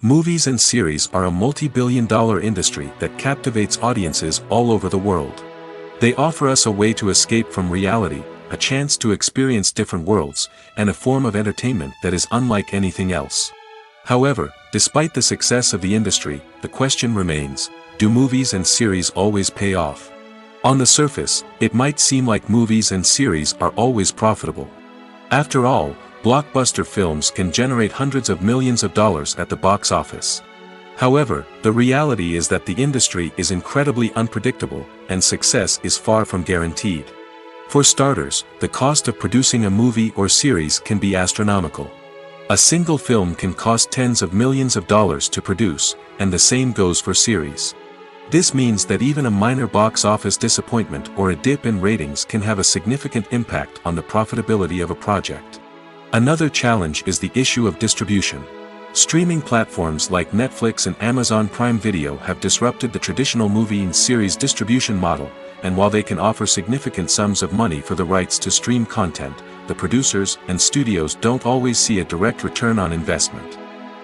Movies and series are a multi-billion-dollar industry that captivates audiences all over the world. They offer us a way to escape from reality, a chance to experience different worlds, and a form of entertainment that is unlike anything else. However, despite the success of the industry, the question remains: do movies and series always pay off? On the surface, it might seem like movies and series are always profitable. After all, blockbuster films can generate hundreds of millions of dollars at the box office. However, the reality is that the industry is incredibly unpredictable, and success is far from guaranteed. For starters, the cost of producing a movie or series can be astronomical. A single film can cost tens of millions of dollars to produce, and the same goes for series. This means that even a minor box office disappointment or a dip in ratings can have a significant impact on the profitability of a project. Another challenge is the issue of distribution. Streaming platforms like Netflix and Amazon Prime Video have disrupted the traditional movie and series distribution model, and while they can offer significant sums of money for the rights to stream content, the producers and studios don't always see a direct return on investment.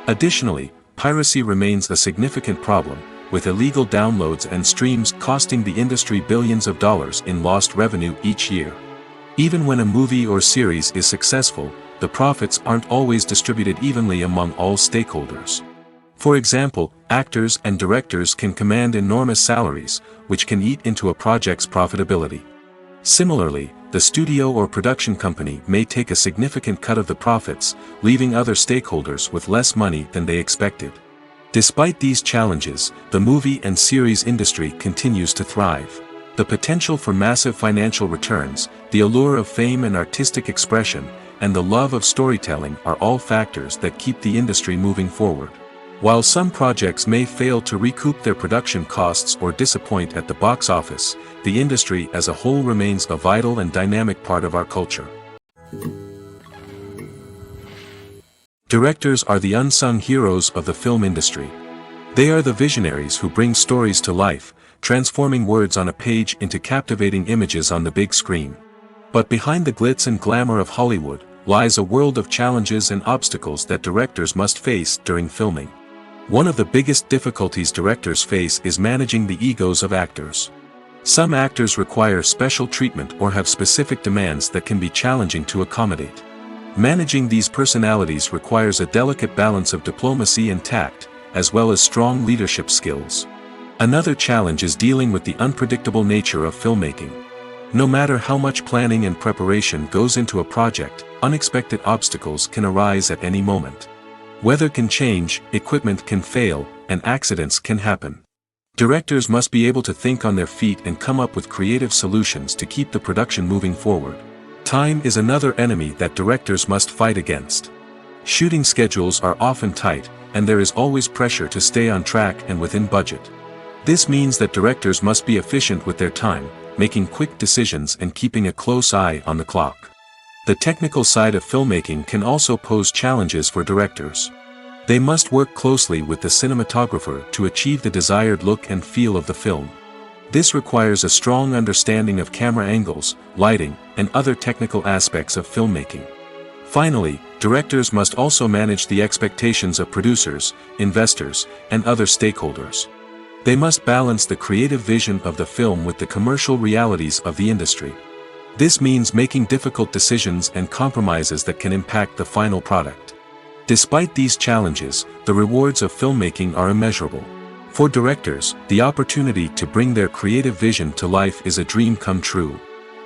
Additionally, piracy remains a significant problem, with illegal downloads and streams costing the industry billions of dollars in lost revenue each year. Even when a movie or series is successful, the profits aren't always distributed evenly among all stakeholders. For example, actors and directors can command enormous salaries, which can eat into a project's profitability. Similarly, the studio or production company may take a significant cut of the profits, leaving other stakeholders with less money than they expected. Despite these challenges, the movie and series industry continues to thrive. The potential for massive financial returns, the allure of fame and artistic expression, and the love of storytelling are all factors that keep the industry moving forward. While some projects may fail to recoup their production costs or disappoint at the box office, the industry as a whole remains a vital and dynamic part of our culture. Directors are the unsung heroes of the film industry. They are the visionaries who bring stories to life, transforming words on a page into captivating images on the big screen. But behind the glitz and glamour of Hollywood lies a world of challenges and obstacles that directors must face during filming. One of the biggest difficulties directors face is managing the egos of actors. Some actors require special treatment or have specific demands that can be challenging to accommodate. Managing these personalities requires a delicate balance of diplomacy and tact, as well as strong leadership skills. Another challenge is dealing with the unpredictable nature of filmmaking. No matter how much planning and preparation goes into a project, unexpected obstacles can arise at any moment. Weather can change, equipment can fail, and accidents can happen. Directors must be able to think on their feet and come up with creative solutions to keep the production moving forward. Time is another enemy that directors must fight against. Shooting schedules are often tight, and there is always pressure to stay on track and within budget. This means that directors must be efficient with their time, making quick decisions and keeping a close eye on the clock. The technical side of filmmaking can also pose challenges for directors. They must work closely with the cinematographer to achieve the desired look and feel of the film. This requires a strong understanding of camera angles, lighting, and other technical aspects of filmmaking. Finally, directors must also manage the expectations of producers, investors, and other stakeholders. They must balance the creative vision of the film with the commercial realities of the industry. This means making difficult decisions and compromises that can impact the final product. Despite these challenges, the rewards of filmmaking are immeasurable. For directors, the opportunity to bring their creative vision to life is a dream come true.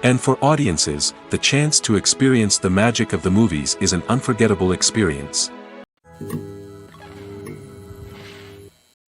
And for audiences, the chance to experience the magic of the movies is an unforgettable experience.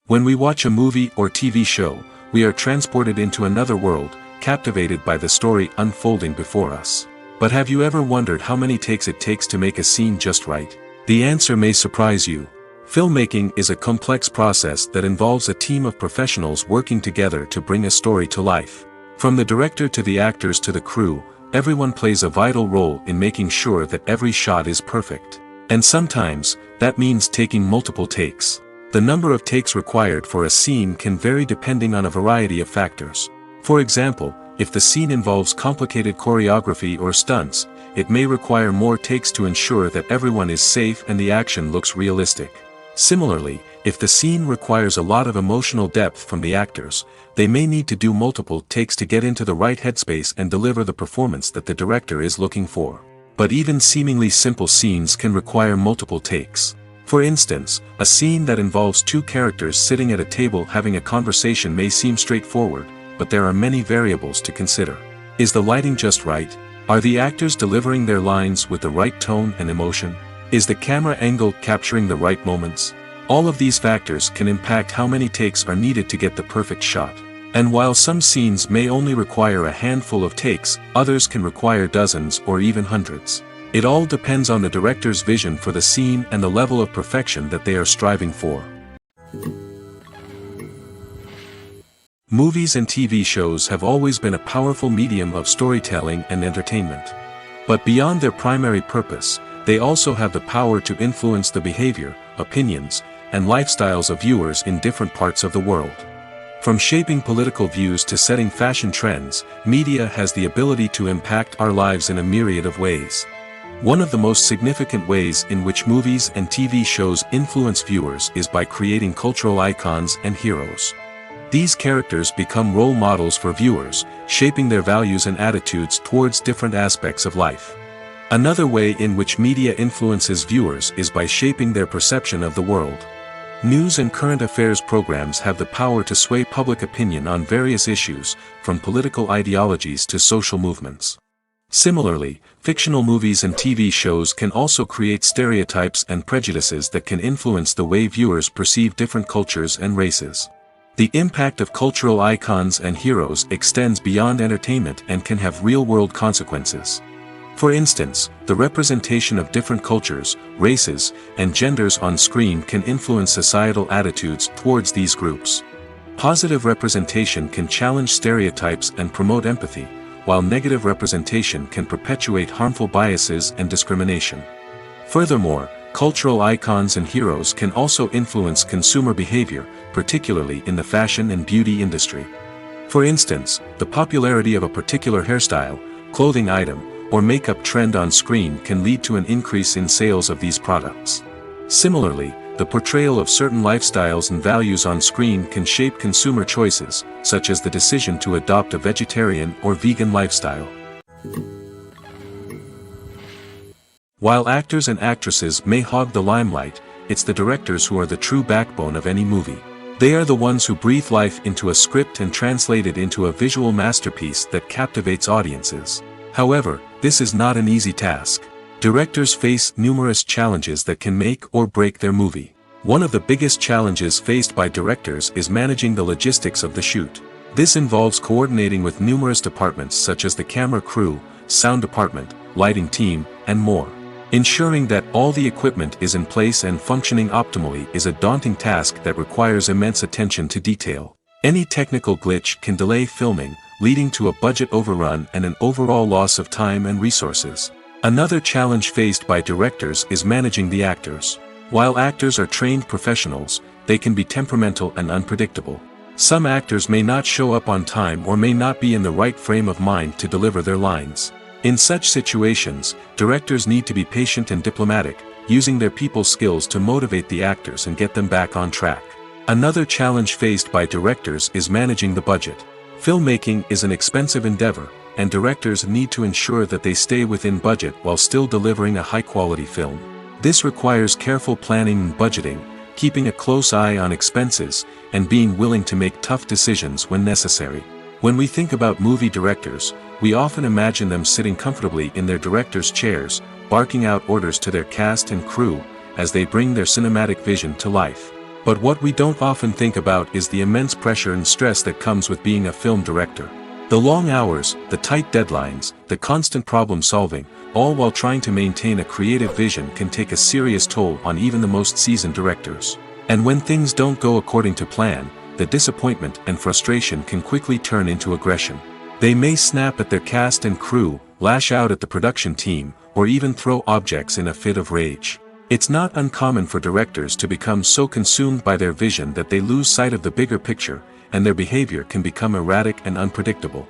When we watch a movie or TV show, we are transported into another world, captivated by the story unfolding before us. But have you ever wondered how many takes it takes to make a scene just right? The answer may surprise you. Filmmaking is a complex process that involves a team of professionals working together to bring a story to life. From the director to the actors to the crew, everyone plays a vital role in making sure that every shot is perfect. And sometimes, that means taking multiple takes. The number of takes required for a scene can vary depending on a variety of factors. For example, if the scene involves complicated choreography or stunts, it may require more takes to ensure that everyone is safe and the action looks realistic. Similarly, if the scene requires a lot of emotional depth from the actors, they may need to do multiple takes to get into the right headspace and deliver the performance that the director is looking for. But even seemingly simple scenes can require multiple takes. For instance, a scene that involves two characters sitting at a table having a conversation may seem straightforward, but there are many variables to consider. Is the lighting just right? Are the actors delivering their lines with the right tone and emotion? Is the camera angle capturing the right moments? All of these factors can impact how many takes are needed to get the perfect shot. And while some scenes may only require a handful of takes, others can require dozens or even hundreds. It all depends on the director's vision for the scene and the level of perfection that they are striving for. Movies and TV shows have always been a powerful medium of storytelling and entertainment. But beyond their primary purpose, they also have the power to influence the behavior, opinions, and lifestyles of viewers in different parts of the world. From shaping political views to setting fashion trends, media has the ability to impact our lives in a myriad of ways. One of the most significant ways in which movies and TV shows influence viewers is by creating cultural icons and heroes. These characters become role models for viewers, shaping their values and attitudes towards different aspects of life. Another way in which media influences viewers is by shaping their perception of the world. News and current affairs programs have the power to sway public opinion on various issues, from political ideologies to social movements. Similarly, fictional movies and TV shows can also create stereotypes and prejudices that can influence the way viewers perceive different cultures and races. The impact of cultural icons and heroes extends beyond entertainment and can have real-world consequences. For instance, the representation of different cultures, races, and genders on screen can influence societal attitudes towards these groups. Positive representation can challenge stereotypes and promote empathy, while negative representation can perpetuate harmful biases and discrimination. Furthermore, cultural icons and heroes can also influence consumer behavior, particularly in the fashion and beauty industry. For instance, the popularity of a particular hairstyle, clothing item, or makeup trend on screen can lead to an increase in sales of these products. Similarly, the portrayal of certain lifestyles and values on screen can shape consumer choices, such as the decision to adopt a vegetarian or vegan lifestyle. While actors and actresses may hog the limelight, it's the directors who are the true backbone of any movie. They are the ones who breathe life into a script and translate it into a visual masterpiece that captivates audiences. However, this is not an easy task. Directors face numerous challenges that can make or break their movie. One of the biggest challenges faced by directors is managing the logistics of the shoot. This involves coordinating with numerous departments such as the camera crew, sound department, lighting team, and more. Ensuring that all the equipment is in place and functioning optimally is a daunting task that requires immense attention to detail. Any technical glitch can delay filming, leading to a budget overrun and an overall loss of time and resources. Another challenge faced by directors is managing the actors. While actors are trained professionals, they can be temperamental and unpredictable. Some actors may not show up on time or may not be in the right frame of mind to deliver their lines. In such situations, directors need to be patient and diplomatic, using their people skills to motivate the actors and get them back on track. Another challenge faced by directors is managing the budget. Filmmaking is an expensive endeavor, and directors need to ensure that they stay within budget while still delivering a high-quality film. This requires careful planning and budgeting, keeping a close eye on expenses, and being willing to make tough decisions when necessary. When we think about movie directors, we often imagine them sitting comfortably in their director's chairs, barking out orders to their cast and crew, as they bring their cinematic vision to life. But what we don't often think about is the immense pressure and stress that comes with being a film director. The long hours, the tight deadlines, the constant problem solving, all while trying to maintain a creative vision can take a serious toll on even the most seasoned directors. And when things don't go according to plan, the disappointment and frustration can quickly turn into aggression. They may snap at their cast and crew, lash out at the production team, or even throw objects in a fit of rage. It's not uncommon for directors to become so consumed by their vision that they lose sight of the bigger picture, and their behavior can become erratic and unpredictable.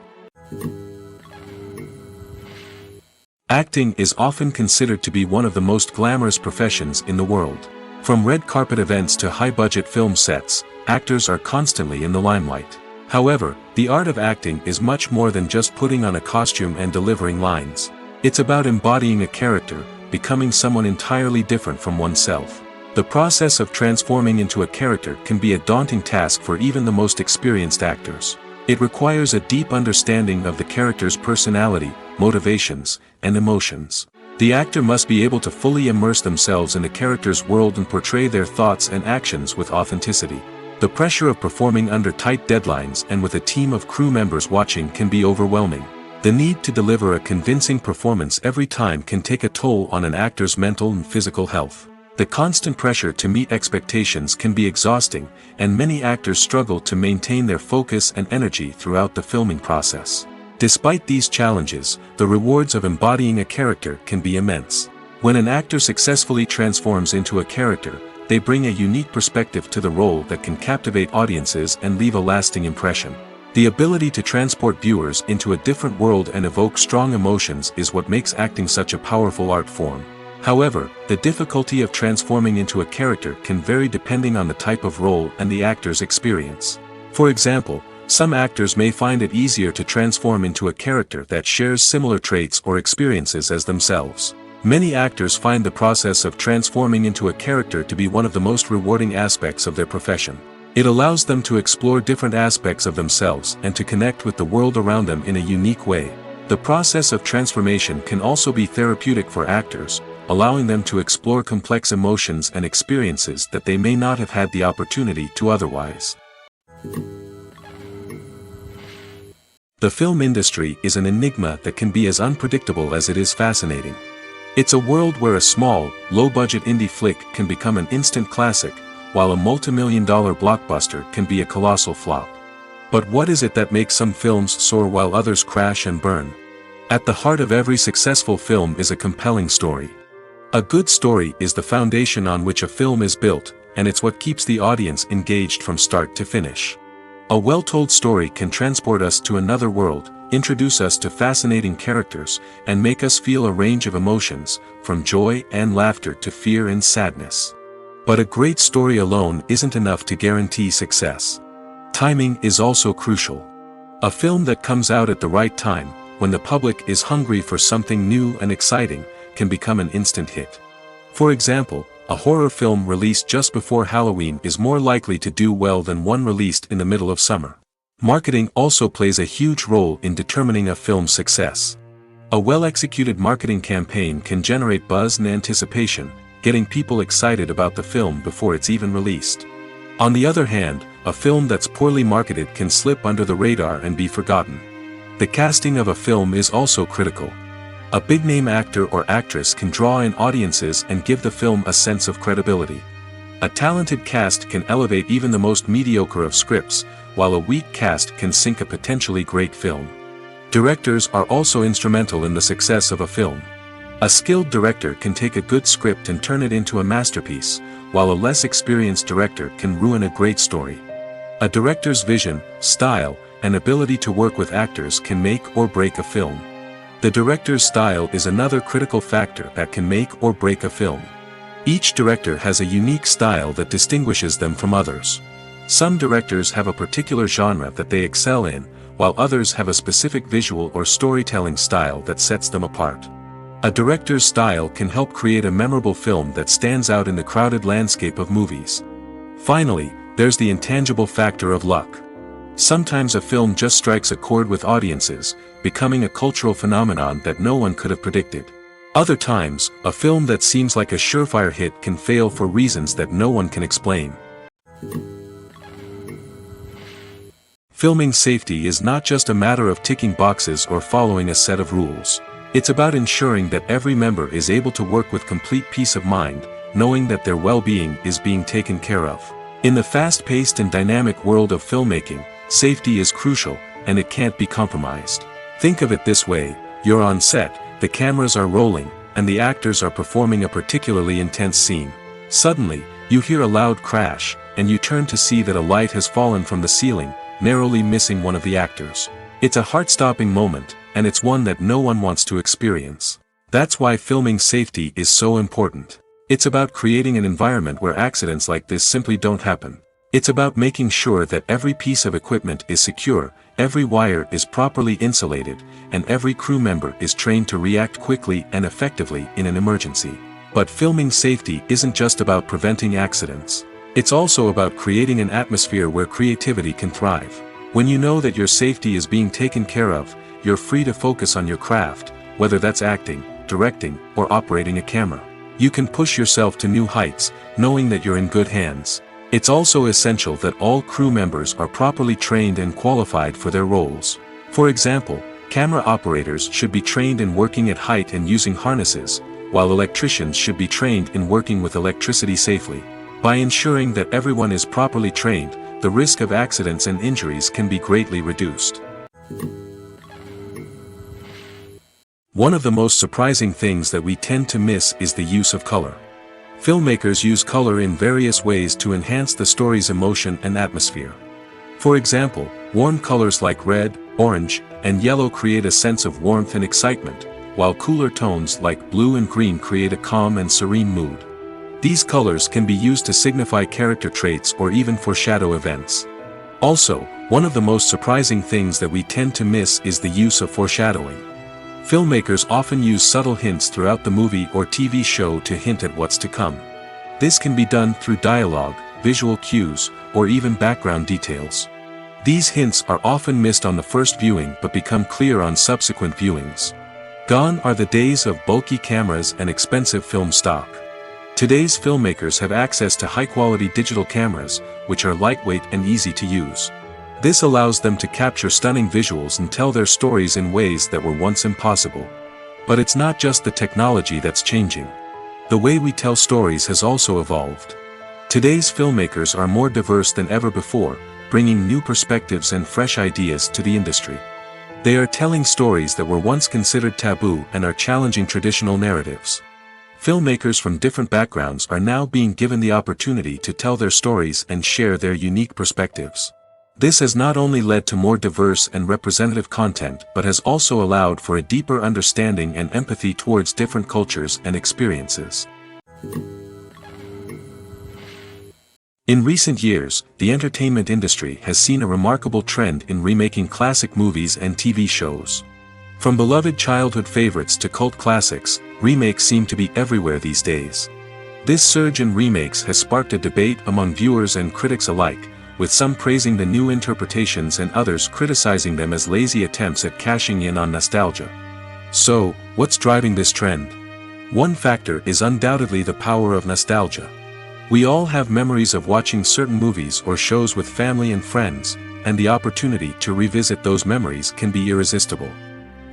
Acting is often considered to be one of the most glamorous professions in the world. From red carpet events to high-budget film sets, actors are constantly in the limelight. However, the art of acting is much more than just putting on a costume and delivering lines. It's about embodying a character, becoming someone entirely different from oneself. The process of transforming into a character can be a daunting task for even the most experienced actors. It requires a deep understanding of the character's personality, motivations, and emotions. The actor must be able to fully immerse themselves in the character's world and portray their thoughts and actions with authenticity. The pressure of performing under tight deadlines and with a team of crew members watching can be overwhelming. The need to deliver a convincing performance every time can take a toll on an actor's mental and physical health. The constant pressure to meet expectations can be exhausting, and many actors struggle to maintain their focus and energy throughout the filming process. Despite these challenges, the rewards of embodying a character can be immense. When an actor successfully transforms into a character, they bring a unique perspective to the role that can captivate audiences and leave a lasting impression. The ability to transport viewers into a different world and evoke strong emotions is what makes acting such a powerful art form. However, the difficulty of transforming into a character can vary depending on the type of role and the actor's experience. For example, some actors may find it easier to transform into a character that shares similar traits or experiences as themselves. Many actors find the process of transforming into a character to be one of the most rewarding aspects of their profession. It allows them to explore different aspects of themselves and to connect with the world around them in a unique way. The process of transformation can also be therapeutic for actors, allowing them to explore complex emotions and experiences that they may not have had the opportunity to otherwise. The film industry is an enigma that can be as unpredictable as it is fascinating. It's a world where a small, low-budget indie flick can become an instant classic, while a multi-million-dollar blockbuster can be a colossal flop. But what is it that makes some films soar while others crash and burn? At the heart of every successful film is a compelling story. A good story is the foundation on which a film is built, and it's what keeps the audience engaged from start to finish. A well-told story can transport us to another world, introduce us to fascinating characters, and make us feel a range of emotions, from joy and laughter to fear and sadness. But a great story alone isn't enough to guarantee success. Timing is also crucial. A film that comes out at the right time, when the public is hungry for something new and exciting, can become an instant hit. For example, a horror film released just before Halloween is more likely to do well than one released in the middle of summer. Marketing also plays a huge role in determining a film's success. A well-executed marketing campaign can generate buzz and anticipation, getting people excited about the film before it's even released. On the other hand, a film that's poorly marketed can slip under the radar and be forgotten. The casting of a film is also critical. A big-name actor or actress can draw in audiences and give the film a sense of credibility. A talented cast can elevate even the most mediocre of scripts, while a weak cast can sink a potentially great film. Directors are also instrumental in the success of a film. A skilled director can take a good script and turn it into a masterpiece, while a less experienced director can ruin a great story. A director's vision, style, and ability to work with actors can make or break a film. The director's style is another critical factor that can make or break a film. Each director has a unique style that distinguishes them from others. Some directors have a particular genre that they excel in, while others have a specific visual or storytelling style that sets them apart. A director's style can help create a memorable film that stands out in the crowded landscape of movies. Finally, there's the intangible factor of luck. Sometimes a film just strikes a chord with audiences, becoming a cultural phenomenon that no one could have predicted. Other times, a film that seems like a surefire hit can fail for reasons that no one can explain. Filming safety is not just a matter of ticking boxes or following a set of rules. It's about ensuring that every member is able to work with complete peace of mind, knowing that their well-being is being taken care of. In the fast-paced and dynamic world of filmmaking, safety is crucial, and it can't be compromised. Think of it this way: you're on set, the cameras are rolling, and the actors are performing a particularly intense scene. Suddenly, you hear a loud crash, and you turn to see that a light has fallen from the ceiling, narrowly missing one of the actors. It's a heart-stopping moment, and it's one that no one wants to experience. That's why filming safety is so important. It's about creating an environment where accidents like this simply don't happen. It's about making sure that every piece of equipment is secure, every wire is properly insulated, and every crew member is trained to react quickly and effectively in an emergency. But filming safety isn't just about preventing accidents. It's also about creating an atmosphere where creativity can thrive. When you know that your safety is being taken care of, you're free to focus on your craft, whether that's acting, directing, or operating a camera. You can push yourself to new heights, knowing that you're in good hands. It's also essential that all crew members are properly trained and qualified for their roles. For example, camera operators should be trained in working at height and using harnesses, while electricians should be trained in working with electricity safely. By ensuring that everyone is properly trained, the risk of accidents and injuries can be greatly reduced. One of the most surprising things that we tend to miss is the use of color. Filmmakers use color in various ways to enhance the story's emotion and atmosphere. For example, warm colors like red, orange, and yellow create a sense of warmth and excitement, while cooler tones like blue and green create a calm and serene mood. These colors can be used to signify character traits or even foreshadow events. Also, one of the most surprising things that we tend to miss is the use of foreshadowing. Filmmakers often use subtle hints throughout the movie or TV show to hint at what's to come. This can be done through dialogue, visual cues, or even background details. These hints are often missed on the first viewing but become clear on subsequent viewings. Gone are the days of bulky cameras and expensive film stock. Today's filmmakers have access to high-quality digital cameras, which are lightweight and easy to use. This allows them to capture stunning visuals and tell their stories in ways that were once impossible. But it's not just the technology that's changing. The way we tell stories has also evolved. Today's filmmakers are more diverse than ever before, bringing new perspectives and fresh ideas to the industry. They are telling stories that were once considered taboo and are challenging traditional narratives. Filmmakers from different backgrounds are now being given the opportunity to tell their stories and share their unique perspectives. This has not only led to more diverse and representative content but has also allowed for a deeper understanding and empathy towards different cultures and experiences. In recent years, the entertainment industry has seen a remarkable trend in remaking classic movies and TV shows. From beloved childhood favorites to cult classics, remakes seem to be everywhere these days. This surge in remakes has sparked a debate among viewers and critics alike, with some praising the new interpretations and others criticizing them as lazy attempts at cashing in on nostalgia. So, what's driving this trend? One factor is undoubtedly the power of nostalgia. We all have memories of watching certain movies or shows with family and friends, and the opportunity to revisit those memories can be irresistible.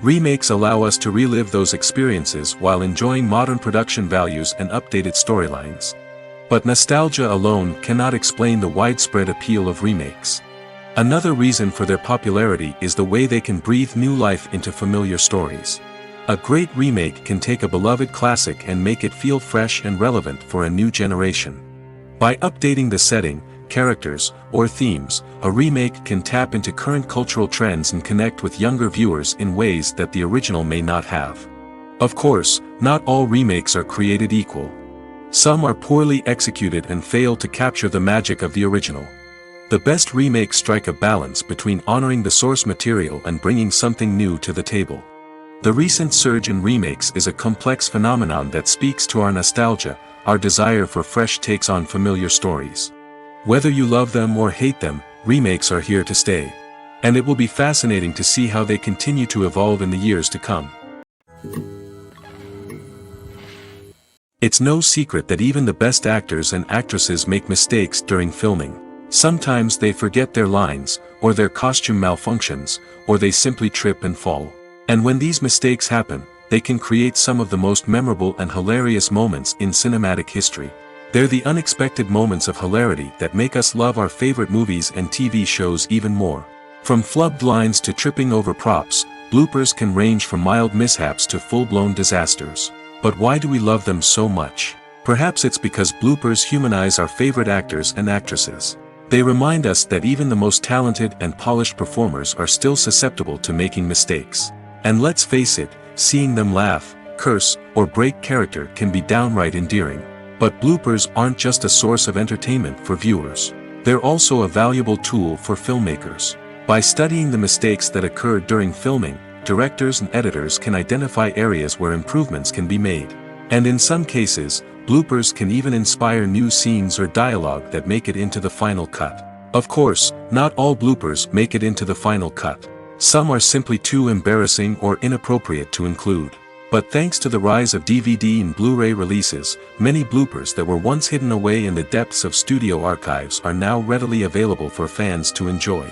Remakes allow us to relive those experiences while enjoying modern production values and updated storylines. But nostalgia alone cannot explain the widespread appeal of remakes. Another reason for their popularity is the way they can breathe new life into familiar stories. A great remake can take a beloved classic and make it feel fresh and relevant for a new generation. By updating the setting, characters, or themes, a remake can tap into current cultural trends and connect with younger viewers in ways that the original may not have. Of course, not all remakes are created equal. Some are poorly executed and fail to capture the magic of the original. The best remakes strike a balance between honoring the source material and bringing something new to the table. The recent surge in remakes is a complex phenomenon that speaks to our nostalgia, our desire for fresh takes on familiar stories. Whether you love them or hate them, remakes are here to stay. And it will be fascinating to see how they continue to evolve in the years to come. It's no secret that even the best actors and actresses make mistakes during filming. Sometimes they forget their lines, or their costume malfunctions, or they simply trip and fall. And when these mistakes happen, they can create some of the most memorable and hilarious moments in cinematic history. They're the unexpected moments of hilarity that make us love our favorite movies and TV shows even more. From flubbed lines to tripping over props, bloopers can range from mild mishaps to full-blown disasters. But why do we love them so much? Perhaps it's because bloopers humanize our favorite actors and actresses. They remind us that even the most talented and polished performers are still susceptible to making mistakes. And let's face it, seeing them laugh, curse, or break character can be downright endearing. But bloopers aren't just a source of entertainment for viewers. They're also a valuable tool for filmmakers. By studying the mistakes that occurred during filming, directors and editors can identify areas where improvements can be made. And in some cases, bloopers can even inspire new scenes or dialogue that make it into the final cut. Of course, not all bloopers make it into the final cut. Some are simply too embarrassing or inappropriate to include. But thanks to the rise of DVD and Blu-ray releases, many bloopers that were once hidden away in the depths of studio archives are now readily available for fans to enjoy.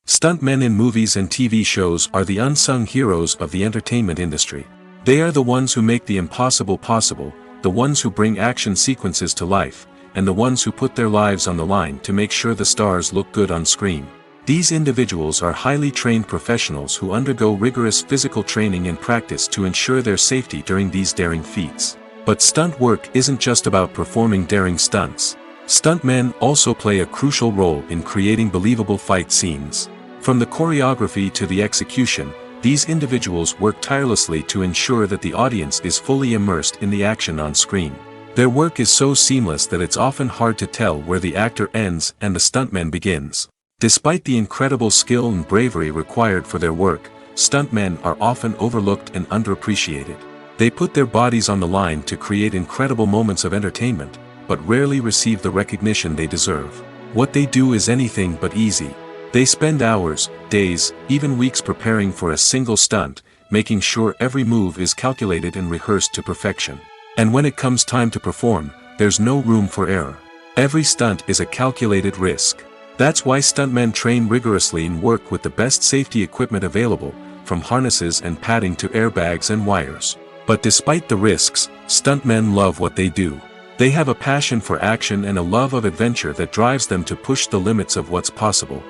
Stuntmen in movies and TV shows are the unsung heroes of the entertainment industry. They are the ones who make the impossible possible, the ones who bring action sequences to life, and the ones who put their lives on the line to make sure the stars look good on screen. These individuals are highly trained professionals who undergo rigorous physical training and practice to ensure their safety during these daring feats. But stunt work isn't just about performing daring stunts. Stuntmen also play a crucial role in creating believable fight scenes. From the choreography to the execution, these individuals work tirelessly to ensure that the audience is fully immersed in the action on screen. Their work is so seamless that it's often hard to tell where the actor ends and the stuntman begins. Despite the incredible skill and bravery required for their work, stuntmen are often overlooked and underappreciated. They put their bodies on the line to create incredible moments of entertainment, but rarely receive the recognition they deserve. What they do is anything but easy. They spend hours, days, even weeks preparing for a single stunt, making sure every move is calculated and rehearsed to perfection. And when it comes time to perform, there's no room for error. Every stunt is a calculated risk. That's why stuntmen train rigorously and work with the best safety equipment available, from harnesses and padding to airbags and wires. But despite the risks, stuntmen love what they do. They have a passion for action and a love of adventure that drives them to push the limits of what's possible.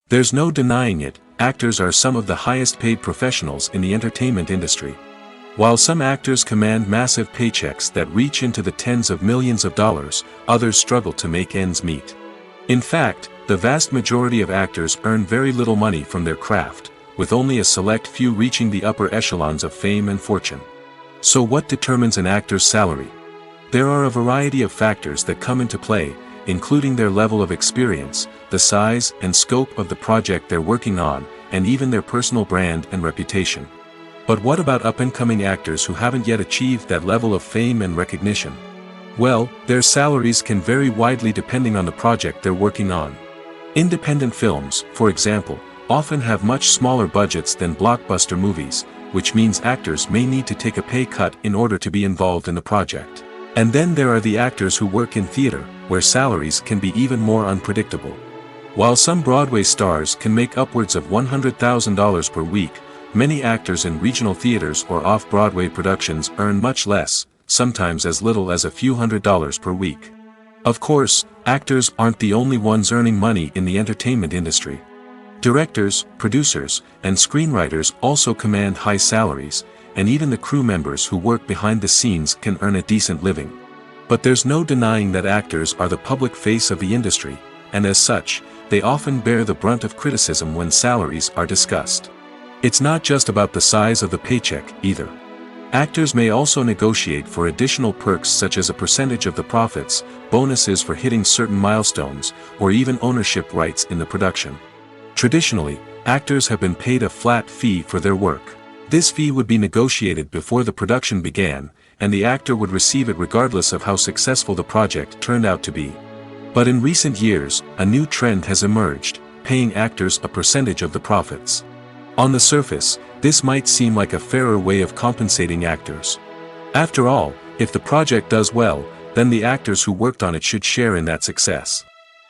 There's no denying it, actors are some of the highest paid professionals in the entertainment industry. While some actors command massive paychecks that reach into the tens of millions of dollars, others struggle to make ends meet. In fact, the vast majority of actors earn very little money from their craft, with only a select few reaching the upper echelons of fame and fortune. So what determines an actor's salary? There are a variety of factors that come into play, including their level of experience, the size and scope of the project they're working on, and even their personal brand and reputation. But what about up-and-coming actors who haven't yet achieved that level of fame and recognition? Well, their salaries can vary widely depending on the project they're working on. Independent films, for example, often have much smaller budgets than blockbuster movies, which means actors may need to take a pay cut in order to be involved in the project. And then there are the actors who work in theater, where salaries can be even more unpredictable. While some Broadway stars can make upwards of $100,000 per week, many actors in regional theaters or off-Broadway productions earn much less, sometimes as little as a few $100s per week. Of course, actors aren't the only ones earning money in the entertainment industry. Directors, producers, and screenwriters also command high salaries, and even the crew members who work behind the scenes can earn a decent living. But there's no denying that actors are the public face of the industry, and as such, they often bear the brunt of criticism when salaries are discussed. It's not just about the size of the paycheck, either. Actors may also negotiate for additional perks such as a percentage of the profits, bonuses for hitting certain milestones, or even ownership rights in the production. Traditionally, actors have been paid a flat fee for their work. This fee would be negotiated before the production began, and the actor would receive it regardless of how successful the project turned out to be. But in recent years, a new trend has emerged, paying actors a percentage of the profits. On the surface, this might seem like a fairer way of compensating actors. After all, if the project does well, then the actors who worked on it should share in that success.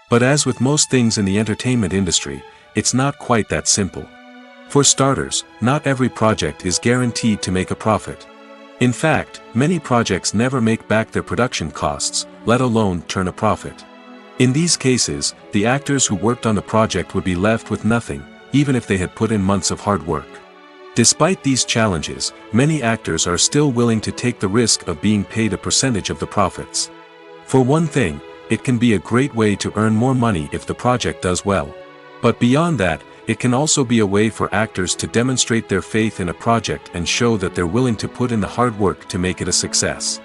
But as with most things in the entertainment industry, it's not quite that simple. For starters, not every project is guaranteed to make a profit. In fact, many projects never make back their production costs, let alone turn a profit. In these cases, the actors who worked on the project would be left with nothing, even if they had put in months of hard work. Despite these challenges, many actors are still willing to take the risk of being paid a percentage of the profits. For one thing, it can be a great way to earn more money if the project does well. But beyond that, it can also be a way for actors to demonstrate their faith in a project and show that they're willing to put in the hard work to make it a success.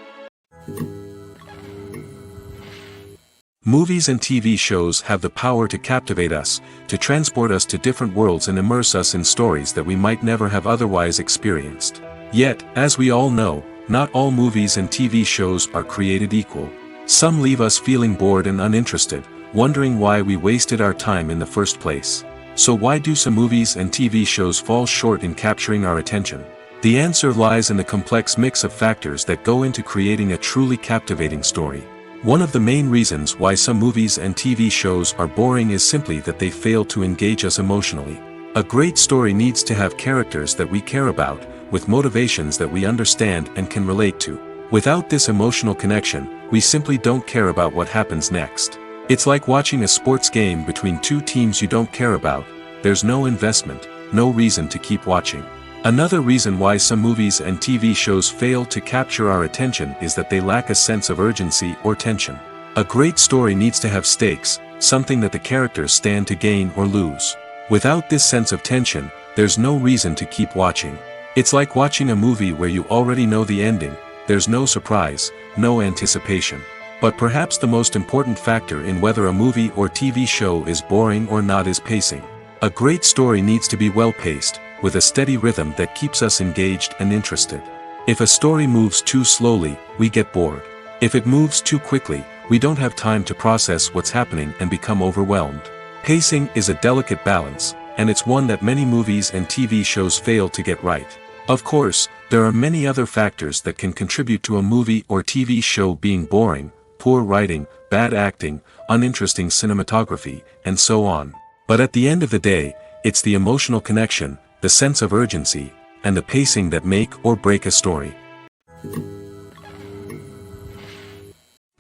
Movies and TV shows have the power to captivate us, to transport us to different worlds and immerse us in stories that we might never have otherwise experienced. Yet, as we all know, not all movies and TV shows are created equal. Some leave us feeling bored and uninterested, wondering why we wasted our time in the first place. So why do some movies and TV shows fall short in capturing our attention? The answer lies in the complex mix of factors that go into creating a truly captivating story. One of the main reasons why some movies and TV shows are boring is simply that they fail to engage us emotionally. A great story needs to have characters that we care about, with motivations that we understand and can relate to. Without this emotional connection, we simply don't care about what happens next. It's like watching a sports game between two teams you don't care about. There's no investment, no reason to keep watching. Another reason why some movies and TV shows fail to capture our attention is that they lack a sense of urgency or tension. A great story needs to have stakes, something that the characters stand to gain or lose. Without this sense of tension, there's no reason to keep watching. It's like watching a movie where you already know the ending, there's no surprise, no anticipation. But perhaps the most important factor in whether a movie or TV show is boring or not is pacing. A great story needs to be well paced, with a steady rhythm that keeps us engaged and interested. If a story moves too slowly, we get bored. If it moves too quickly, we don't have time to process what's happening and become overwhelmed. Pacing is a delicate balance, and it's one that many movies and TV shows fail to get right. Of course, there are many other factors that can contribute to a movie or TV show being boring: poor writing, bad acting, uninteresting cinematography, and so on. But at the end of the day, it's the emotional connection, the sense of urgency, and the pacing that make or break a story.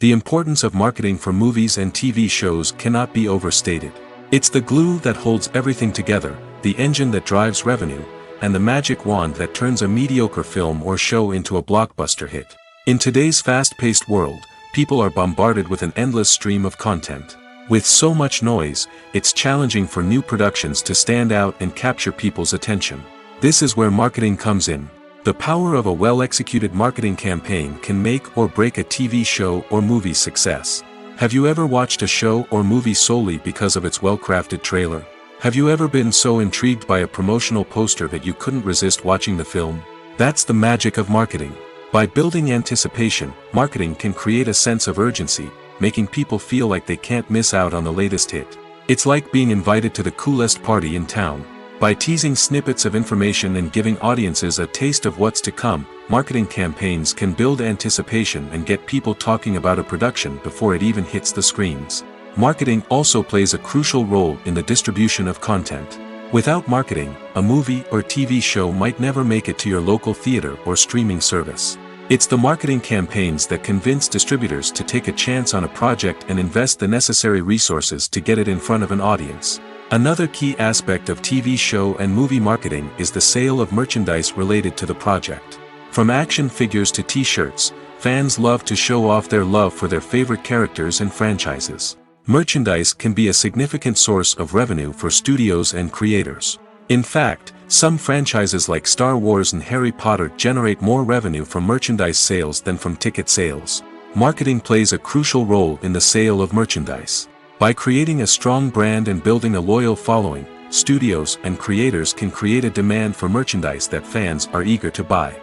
The importance of marketing for movies and TV shows cannot be overstated. It's the glue that holds everything together, the engine that drives revenue, and the magic wand that turns a mediocre film or show into a blockbuster hit. In today's fast-paced world, people are bombarded with an endless stream of content. With so much noise, it's challenging for new productions to stand out and capture people's attention. This is where marketing comes in. The power of a well-executed marketing campaign can make or break a TV show or movie's success. Have you ever watched a show or movie solely because of its well-crafted trailer? Have you ever been so intrigued by a promotional poster that you couldn't resist watching the film? That's the magic of marketing. By building anticipation, marketing can create a sense of urgency, making people feel like they can't miss out on the latest hit. It's like being invited to the coolest party in town. By teasing snippets of information and giving audiences a taste of what's to come, marketing campaigns can build anticipation and get people talking about a production before it even hits the screens. Marketing also plays a crucial role in the distribution of content. Without marketing, a movie or TV show might never make it to your local theater or streaming service. It's the marketing campaigns that convince distributors to take a chance on a project and invest the necessary resources to get it in front of an audience. Another key aspect of TV show and movie marketing is the sale of merchandise related to the project. From action figures to t-shirts, fans love to show off their love for their favorite characters and franchises. Merchandise can be a significant source of revenue for studios and creators. In fact, some franchises like Star Wars and Harry Potter generate more revenue from merchandise sales than from ticket sales. Marketing plays a crucial role in the sale of merchandise. By creating a strong brand and building a loyal following, studios and creators can create a demand for merchandise that fans are eager to buy.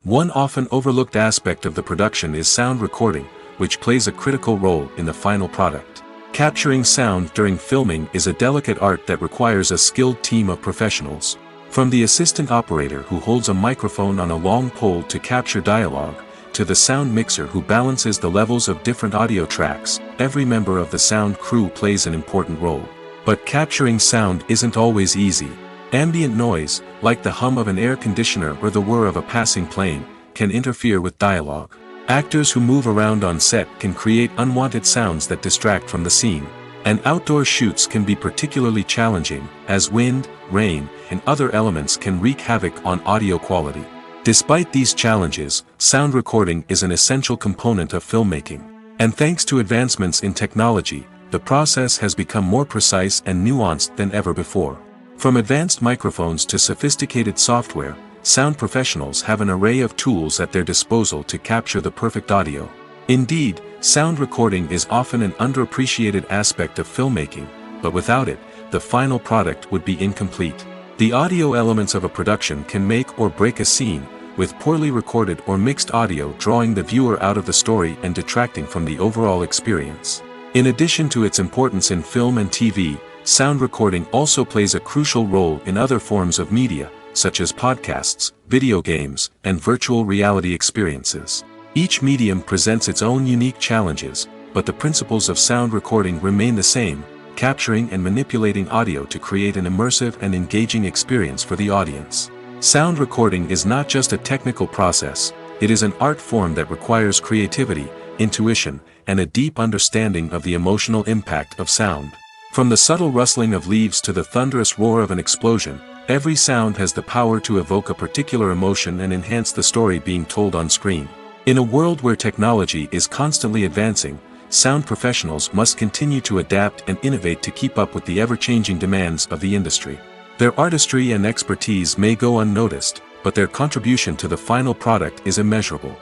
One often overlooked aspect of the production is sound recording, which plays a critical role in the final product. Capturing sound during filming is a delicate art that requires a skilled team of professionals. From the assistant operator who holds a microphone on a long pole to capture dialogue, to the sound mixer who balances the levels of different audio tracks, every member of the sound crew plays an important role. But capturing sound isn't always easy. Ambient noise, like the hum of an air conditioner or the whir of a passing plane, can interfere with dialogue. Actors who move around on set can create unwanted sounds that distract from the scene. And outdoor shoots can be particularly challenging, as wind, rain, and other elements can wreak havoc on audio quality. Despite these challenges, sound recording is an essential component of filmmaking. And thanks to advancements in technology, the process has become more precise and nuanced than ever before. From advanced microphones to sophisticated software, sound professionals have an array of tools at their disposal to capture the perfect audio. Indeed, sound recording is often an underappreciated aspect of filmmaking, but without it, the final product would be incomplete. The audio elements of a production can make or break a scene, with poorly recorded or mixed audio drawing the viewer out of the story and detracting from the overall experience. In addition to its importance in film and TV, sound recording also plays a crucial role in other forms of media, such as podcasts, video games, and virtual reality experiences. Each medium presents its own unique challenges, but the principles of sound recording remain the same: capturing and manipulating audio to create an immersive and engaging experience for the audience. Sound recording is not just a technical process, it is an art form that requires creativity, intuition, and a deep understanding of the emotional impact of sound. From the subtle rustling of leaves to the thunderous roar of an explosion, every sound has the power to evoke a particular emotion and enhance the story being told on screen. In a world where technology is constantly advancing, sound professionals must continue to adapt and innovate to keep up with the ever-changing demands of the industry. Their artistry and expertise may go unnoticed, but their contribution to the final product is immeasurable.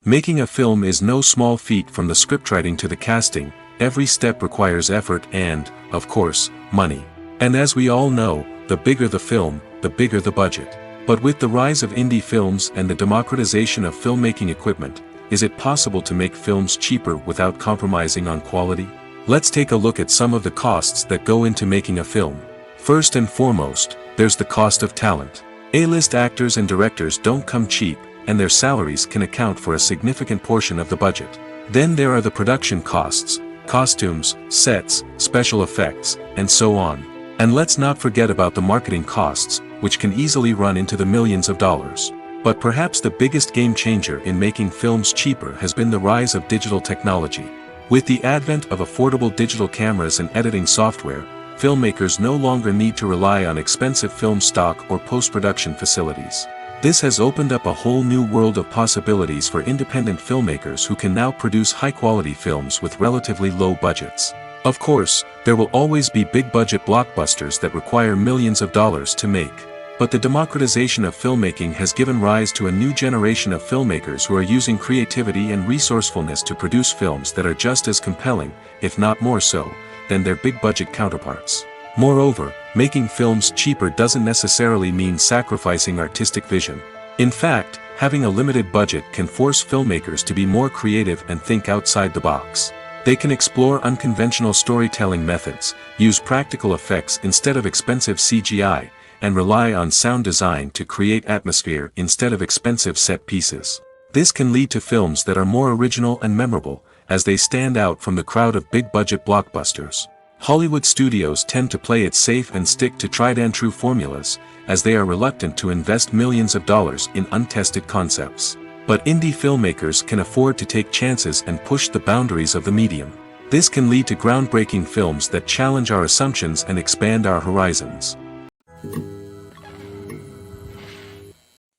Making a film is no small feat. From the scriptwriting to the casting, every step requires effort and, of course, money. And as we all know, the bigger the film, the bigger the budget. But with the rise of indie films and the democratization of filmmaking equipment, is it possible to make films cheaper without compromising on quality? Let's take a look at some of the costs that go into making a film. First and foremost, there's the cost of talent. A-list actors and directors don't come cheap, and their salaries can account for a significant portion of the budget. Then there are the production costs, costumes, sets, special effects, and so on. And let's not forget about the marketing costs, which can easily run into the millions of dollars. But perhaps the biggest game changer in making films cheaper has been the rise of digital technology. With the advent of affordable digital cameras and editing software, filmmakers no longer need to rely on expensive film stock or post-production facilities. This has opened up a whole new world of possibilities for independent filmmakers who can now produce high-quality films with relatively low budgets. Of course, there will always be big-budget blockbusters that require millions of dollars to make. But the democratization of filmmaking has given rise to a new generation of filmmakers who are using creativity and resourcefulness to produce films that are just as compelling, if not more so, than their big-budget counterparts. Moreover, making films cheaper doesn't necessarily mean sacrificing artistic vision. In fact, having a limited budget can force filmmakers to be more creative and think outside the box. They can explore unconventional storytelling methods, use practical effects instead of expensive CGI, and rely on sound design to create atmosphere instead of expensive set pieces. This can lead to films that are more original and memorable, as they stand out from the crowd of big-budget blockbusters. Hollywood studios tend to play it safe and stick to tried-and-true formulas, as they are reluctant to invest millions of dollars in untested concepts. But indie filmmakers can afford to take chances and push the boundaries of the medium. This can lead to groundbreaking films that challenge our assumptions and expand our horizons.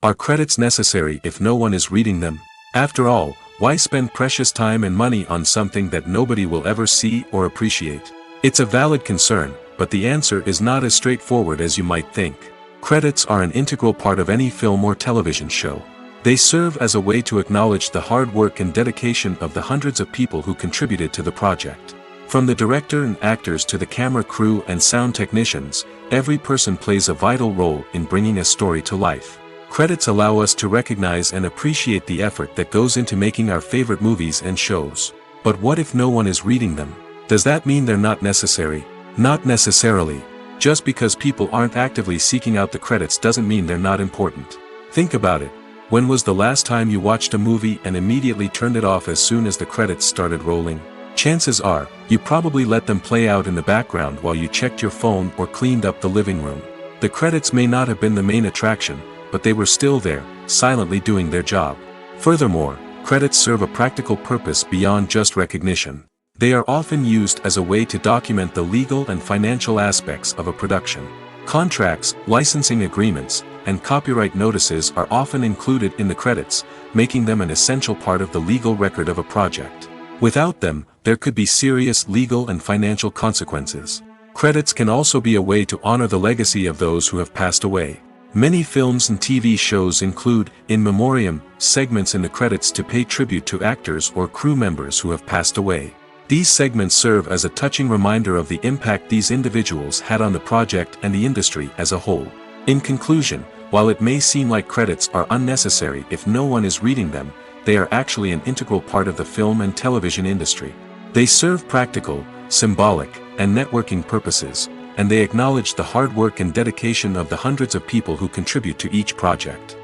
Are credits necessary if no one is reading them? After all, why spend precious time and money on something that nobody will ever see or appreciate? It's a valid concern, but the answer is not as straightforward as you might think. Credits are an integral part of any film or television show. They serve as a way to acknowledge the hard work and dedication of the hundreds of people who contributed to the project. From the director and actors to the camera crew and sound technicians, every person plays a vital role in bringing a story to life. Credits allow us to recognize and appreciate the effort that goes into making our favorite movies and shows. But what if no one is reading them? Does that mean they're not necessary? Not necessarily. Just because people aren't actively seeking out the credits doesn't mean they're not important. Think about it. When was the last time you watched a movie and immediately turned it off as soon as the credits started rolling? Chances are, you probably let them play out in the background while you checked your phone or cleaned up the living room. The credits may not have been the main attraction, but they were still there, silently doing their job. Furthermore, credits serve a practical purpose beyond just recognition. They are often used as a way to document the legal and financial aspects of a production. Contracts, licensing agreements, and copyright notices are often included in the credits, making them an essential part of the legal record of a project. Without them, there could be serious legal and financial consequences. Credits can also be a way to honor the legacy of those who have passed away. Many films and TV shows include, in memoriam, segments in the credits to pay tribute to actors or crew members who have passed away. These segments serve as a touching reminder of the impact these individuals had on the project and the industry as a whole. In conclusion, while it may seem like credits are unnecessary if no one is reading them, they are actually an integral part of the film and television industry. They serve practical, symbolic, and networking purposes, and they acknowledge the hard work and dedication of the hundreds of people who contribute to each project.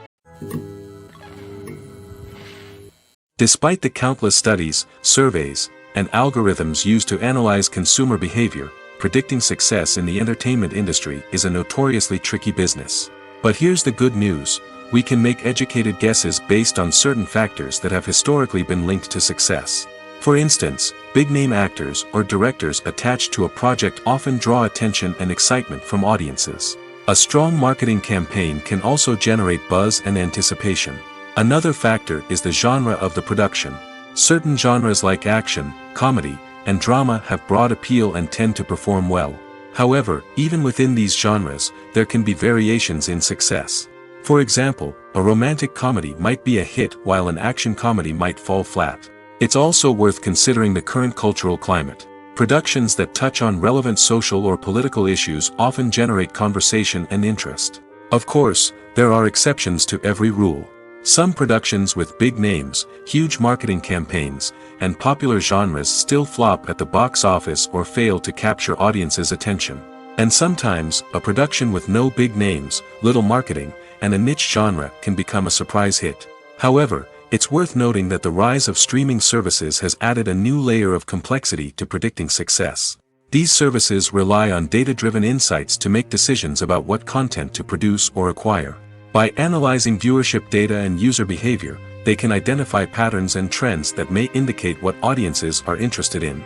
Despite the countless studies, surveys, and algorithms used to analyze consumer behavior, predicting success in the entertainment industry is a notoriously tricky business. But here's the good news: we can make educated guesses based on certain factors that have historically been linked to success. For instance, big-name actors or directors attached to a project often draw attention and excitement from audiences. A strong marketing campaign can also generate buzz and anticipation. Another factor is the genre of the production. Certain genres like action, comedy, and drama have broad appeal and tend to perform well. However, even within these genres, there can be variations in success. For example, a romantic comedy might be a hit while an action comedy might fall flat. It's also worth considering the current cultural climate. Productions that touch on relevant social or political issues often generate conversation and interest. Of course, there are exceptions to every rule. Some productions with big names, huge marketing campaigns, and popular genres still flop at the box office or fail to capture audiences' attention. And sometimes, a production with no big names, little marketing, and a niche genre can become a surprise hit. However, it's worth noting that the rise of streaming services has added a new layer of complexity to predicting success. These services rely on data-driven insights to make decisions about what content to produce or acquire. By analyzing viewership data and user behavior, they can identify patterns and trends that may indicate what audiences are interested in.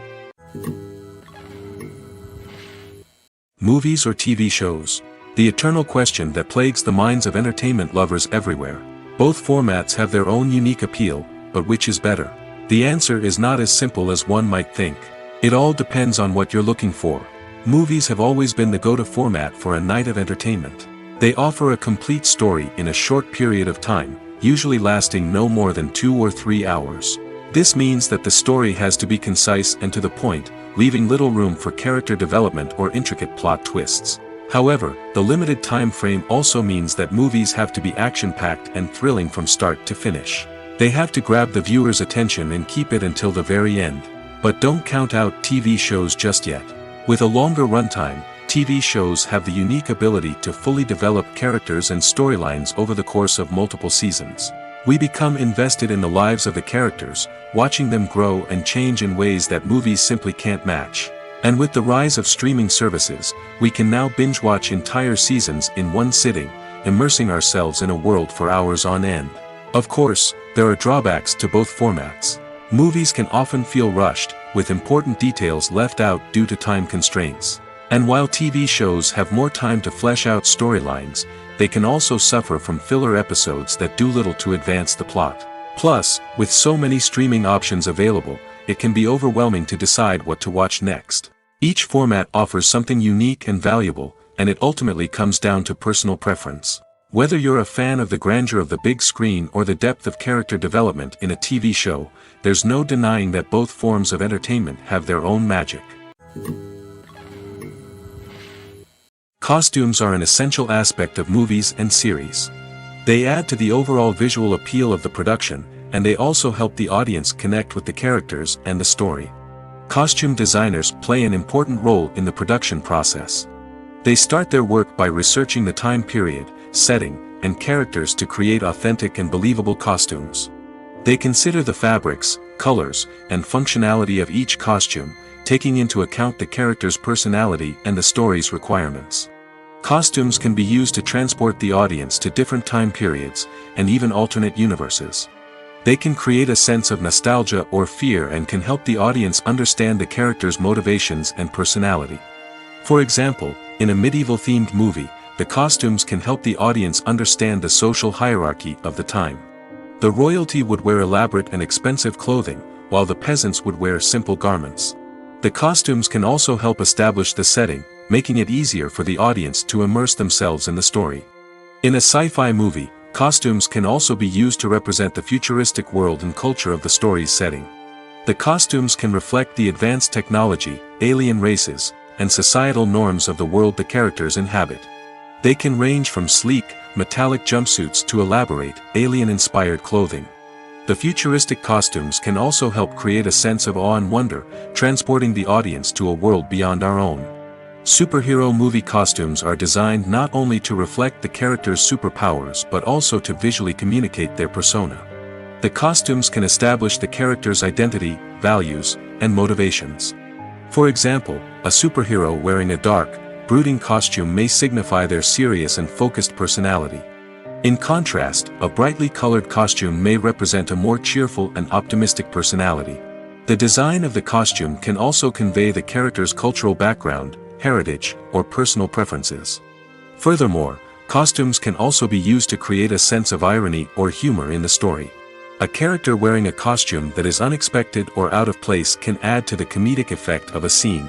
Movies or TV shows? The eternal question that plagues the minds of entertainment lovers everywhere. Both formats have their own unique appeal, but which is better? The answer is not as simple as one might think. It all depends on what you're looking for. Movies have always been the go-to format for a night of entertainment. They offer a complete story in a short period of time, usually lasting no more than 2 or 3 hours. This means that the story has to be concise and to the point, leaving little room for character development or intricate plot twists. However, the limited time frame also means that movies have to be action-packed and thrilling from start to finish. They have to grab the viewer's attention and keep it until the very end. But don't count out TV shows just yet. With a longer runtime, TV shows have the unique ability to fully develop characters and storylines over the course of multiple seasons. We become invested in the lives of the characters, watching them grow and change in ways that movies simply can't match. And with the rise of streaming services, we can now binge-watch entire seasons in one sitting, immersing ourselves in a world for hours on end. Of course, there are drawbacks to both formats. Movies can often feel rushed, with important details left out due to time constraints. And while TV shows have more time to flesh out storylines, they can also suffer from filler episodes that do little to advance the plot. Plus, with so many streaming options available, it can be overwhelming to decide what to watch next. Each format offers something unique and valuable, and it ultimately comes down to personal preference. Whether you're a fan of the grandeur of the big screen or the depth of character development in a TV show, there's no denying that both forms of entertainment have their own magic. Costumes are an essential aspect of movies and series. They add to the overall visual appeal of the production, and they also help the audience connect with the characters and the story. Costume designers play an important role in the production process. They start their work by researching the time period, setting, and characters to create authentic and believable costumes. They consider the fabrics, colors, and functionality of each costume, taking into account the character's personality and the story's requirements. Costumes can be used to transport the audience to different time periods, and even alternate universes. They can create a sense of nostalgia or fear and can help the audience understand the character's motivations and personality. For example, in a medieval-themed movie, the costumes can help the audience understand the social hierarchy of the time. The royalty would wear elaborate and expensive clothing, while the peasants would wear simple garments. The costumes can also help establish the setting, making it easier for the audience to immerse themselves in the story. In a sci-fi movie, costumes can also be used to represent the futuristic world and culture of the story's setting. The costumes can reflect the advanced technology, alien races, and societal norms of the world the characters inhabit. They can range from sleek, metallic jumpsuits to elaborate, alien-inspired clothing. The futuristic costumes can also help create a sense of awe and wonder, transporting the audience to a world beyond our own. Superhero movie costumes are designed not only to reflect the character's superpowers but also to visually communicate their persona. The costumes can establish the character's identity, values, and motivations. For example, a superhero wearing a dark, brooding costume may signify their serious and focused personality. In contrast, a brightly colored costume may represent a more cheerful and optimistic personality. The design of the costume can also convey the character's cultural background, heritage, or personal preferences. Furthermore, costumes can also be used to create a sense of irony or humor in the story. A character wearing a costume that is unexpected or out of place can add to the comedic effect of a scene.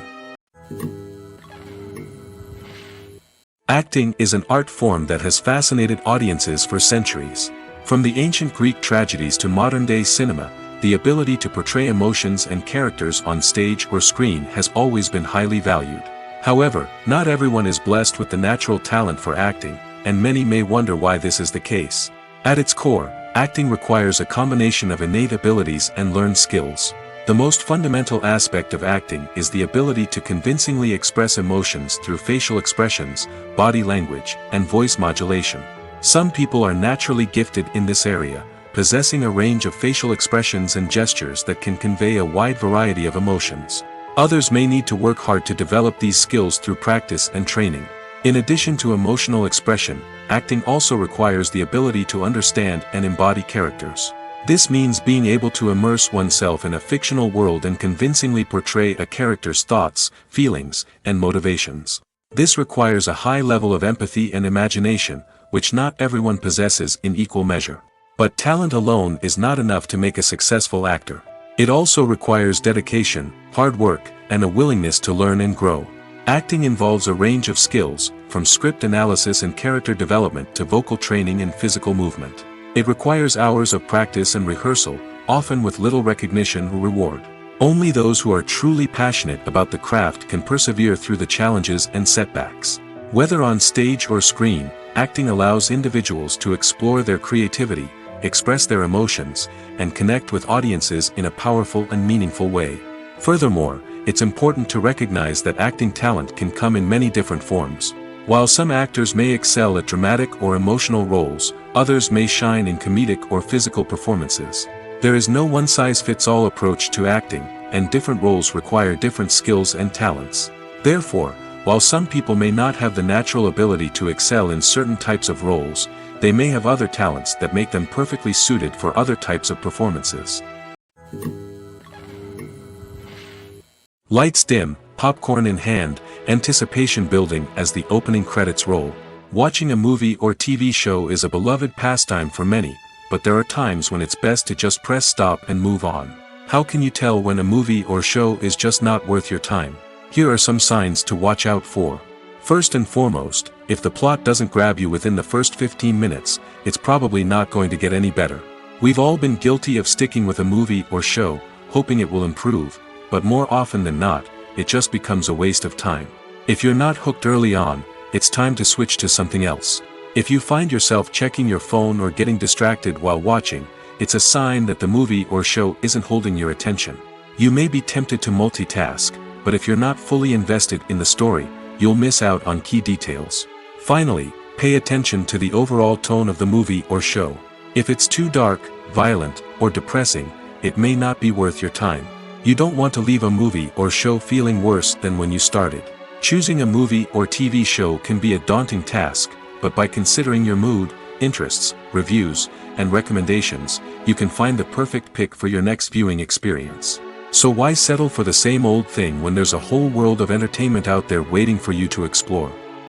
Acting is an art form that has fascinated audiences for centuries. From the ancient Greek tragedies to modern-day cinema, the ability to portray emotions and characters on stage or screen has always been highly valued. However, not everyone is blessed with the natural talent for acting, and many may wonder why this is the case. At its core, acting requires a combination of innate abilities and learned skills. The most fundamental aspect of acting is the ability to convincingly express emotions through facial expressions, body language, and voice modulation. Some people are naturally gifted in this area, possessing a range of facial expressions and gestures that can convey a wide variety of emotions. Others may need to work hard to develop these skills through practice and training. In addition to emotional expression, acting also requires the ability to understand and embody characters. This means being able to immerse oneself in a fictional world and convincingly portray a character's thoughts, feelings, and motivations. This requires a high level of empathy and imagination, which not everyone possesses in equal measure. But talent alone is not enough to make a successful actor. It also requires dedication, hard work, and a willingness to learn and grow. Acting involves a range of skills, from script analysis and character development to vocal training and physical movement. It requires hours of practice and rehearsal, often with little recognition or reward. Only those who are truly passionate about the craft can persevere through the challenges and setbacks. Whether on stage or screen, acting allows individuals to explore their creativity, express their emotions, and connect with audiences in a powerful and meaningful way. Furthermore, it's important to recognize that acting talent can come in many different forms. While some actors may excel at dramatic or emotional roles, others may shine in comedic or physical performances. There is no one-size-fits-all approach to acting, and different roles require different skills and talents. Therefore, while some people may not have the natural ability to excel in certain types of roles, they may have other talents that make them perfectly suited for other types of performances. Lights dim, popcorn in hand, anticipation building as the opening credits roll. Watching a movie or TV show is a beloved pastime for many, but there are times when it's best to just press stop and move on. How can you tell when a movie or show is just not worth your time? Here are some signs to watch out for. First and foremost, if the plot doesn't grab you within the first 15 minutes, it's probably not going to get any better. We've all been guilty of sticking with a movie or show, hoping it will improve, but more often than not, it just becomes a waste of time. If you're not hooked early on, it's time to switch to something else. If you find yourself checking your phone or getting distracted while watching, it's a sign that the movie or show isn't holding your attention. You may be tempted to multitask, but if you're not fully invested in the story, you'll miss out on key details. Finally, pay attention to the overall tone of the movie or show. If it's too dark, violent, or depressing, it may not be worth your time. You don't want to leave a movie or show feeling worse than when you started. Choosing a movie or TV show can be a daunting task, but by considering your mood, interests, reviews, and recommendations, you can find the perfect pick for your next viewing experience. So why settle for the same old thing when there's a whole world of entertainment out there waiting for you to explore?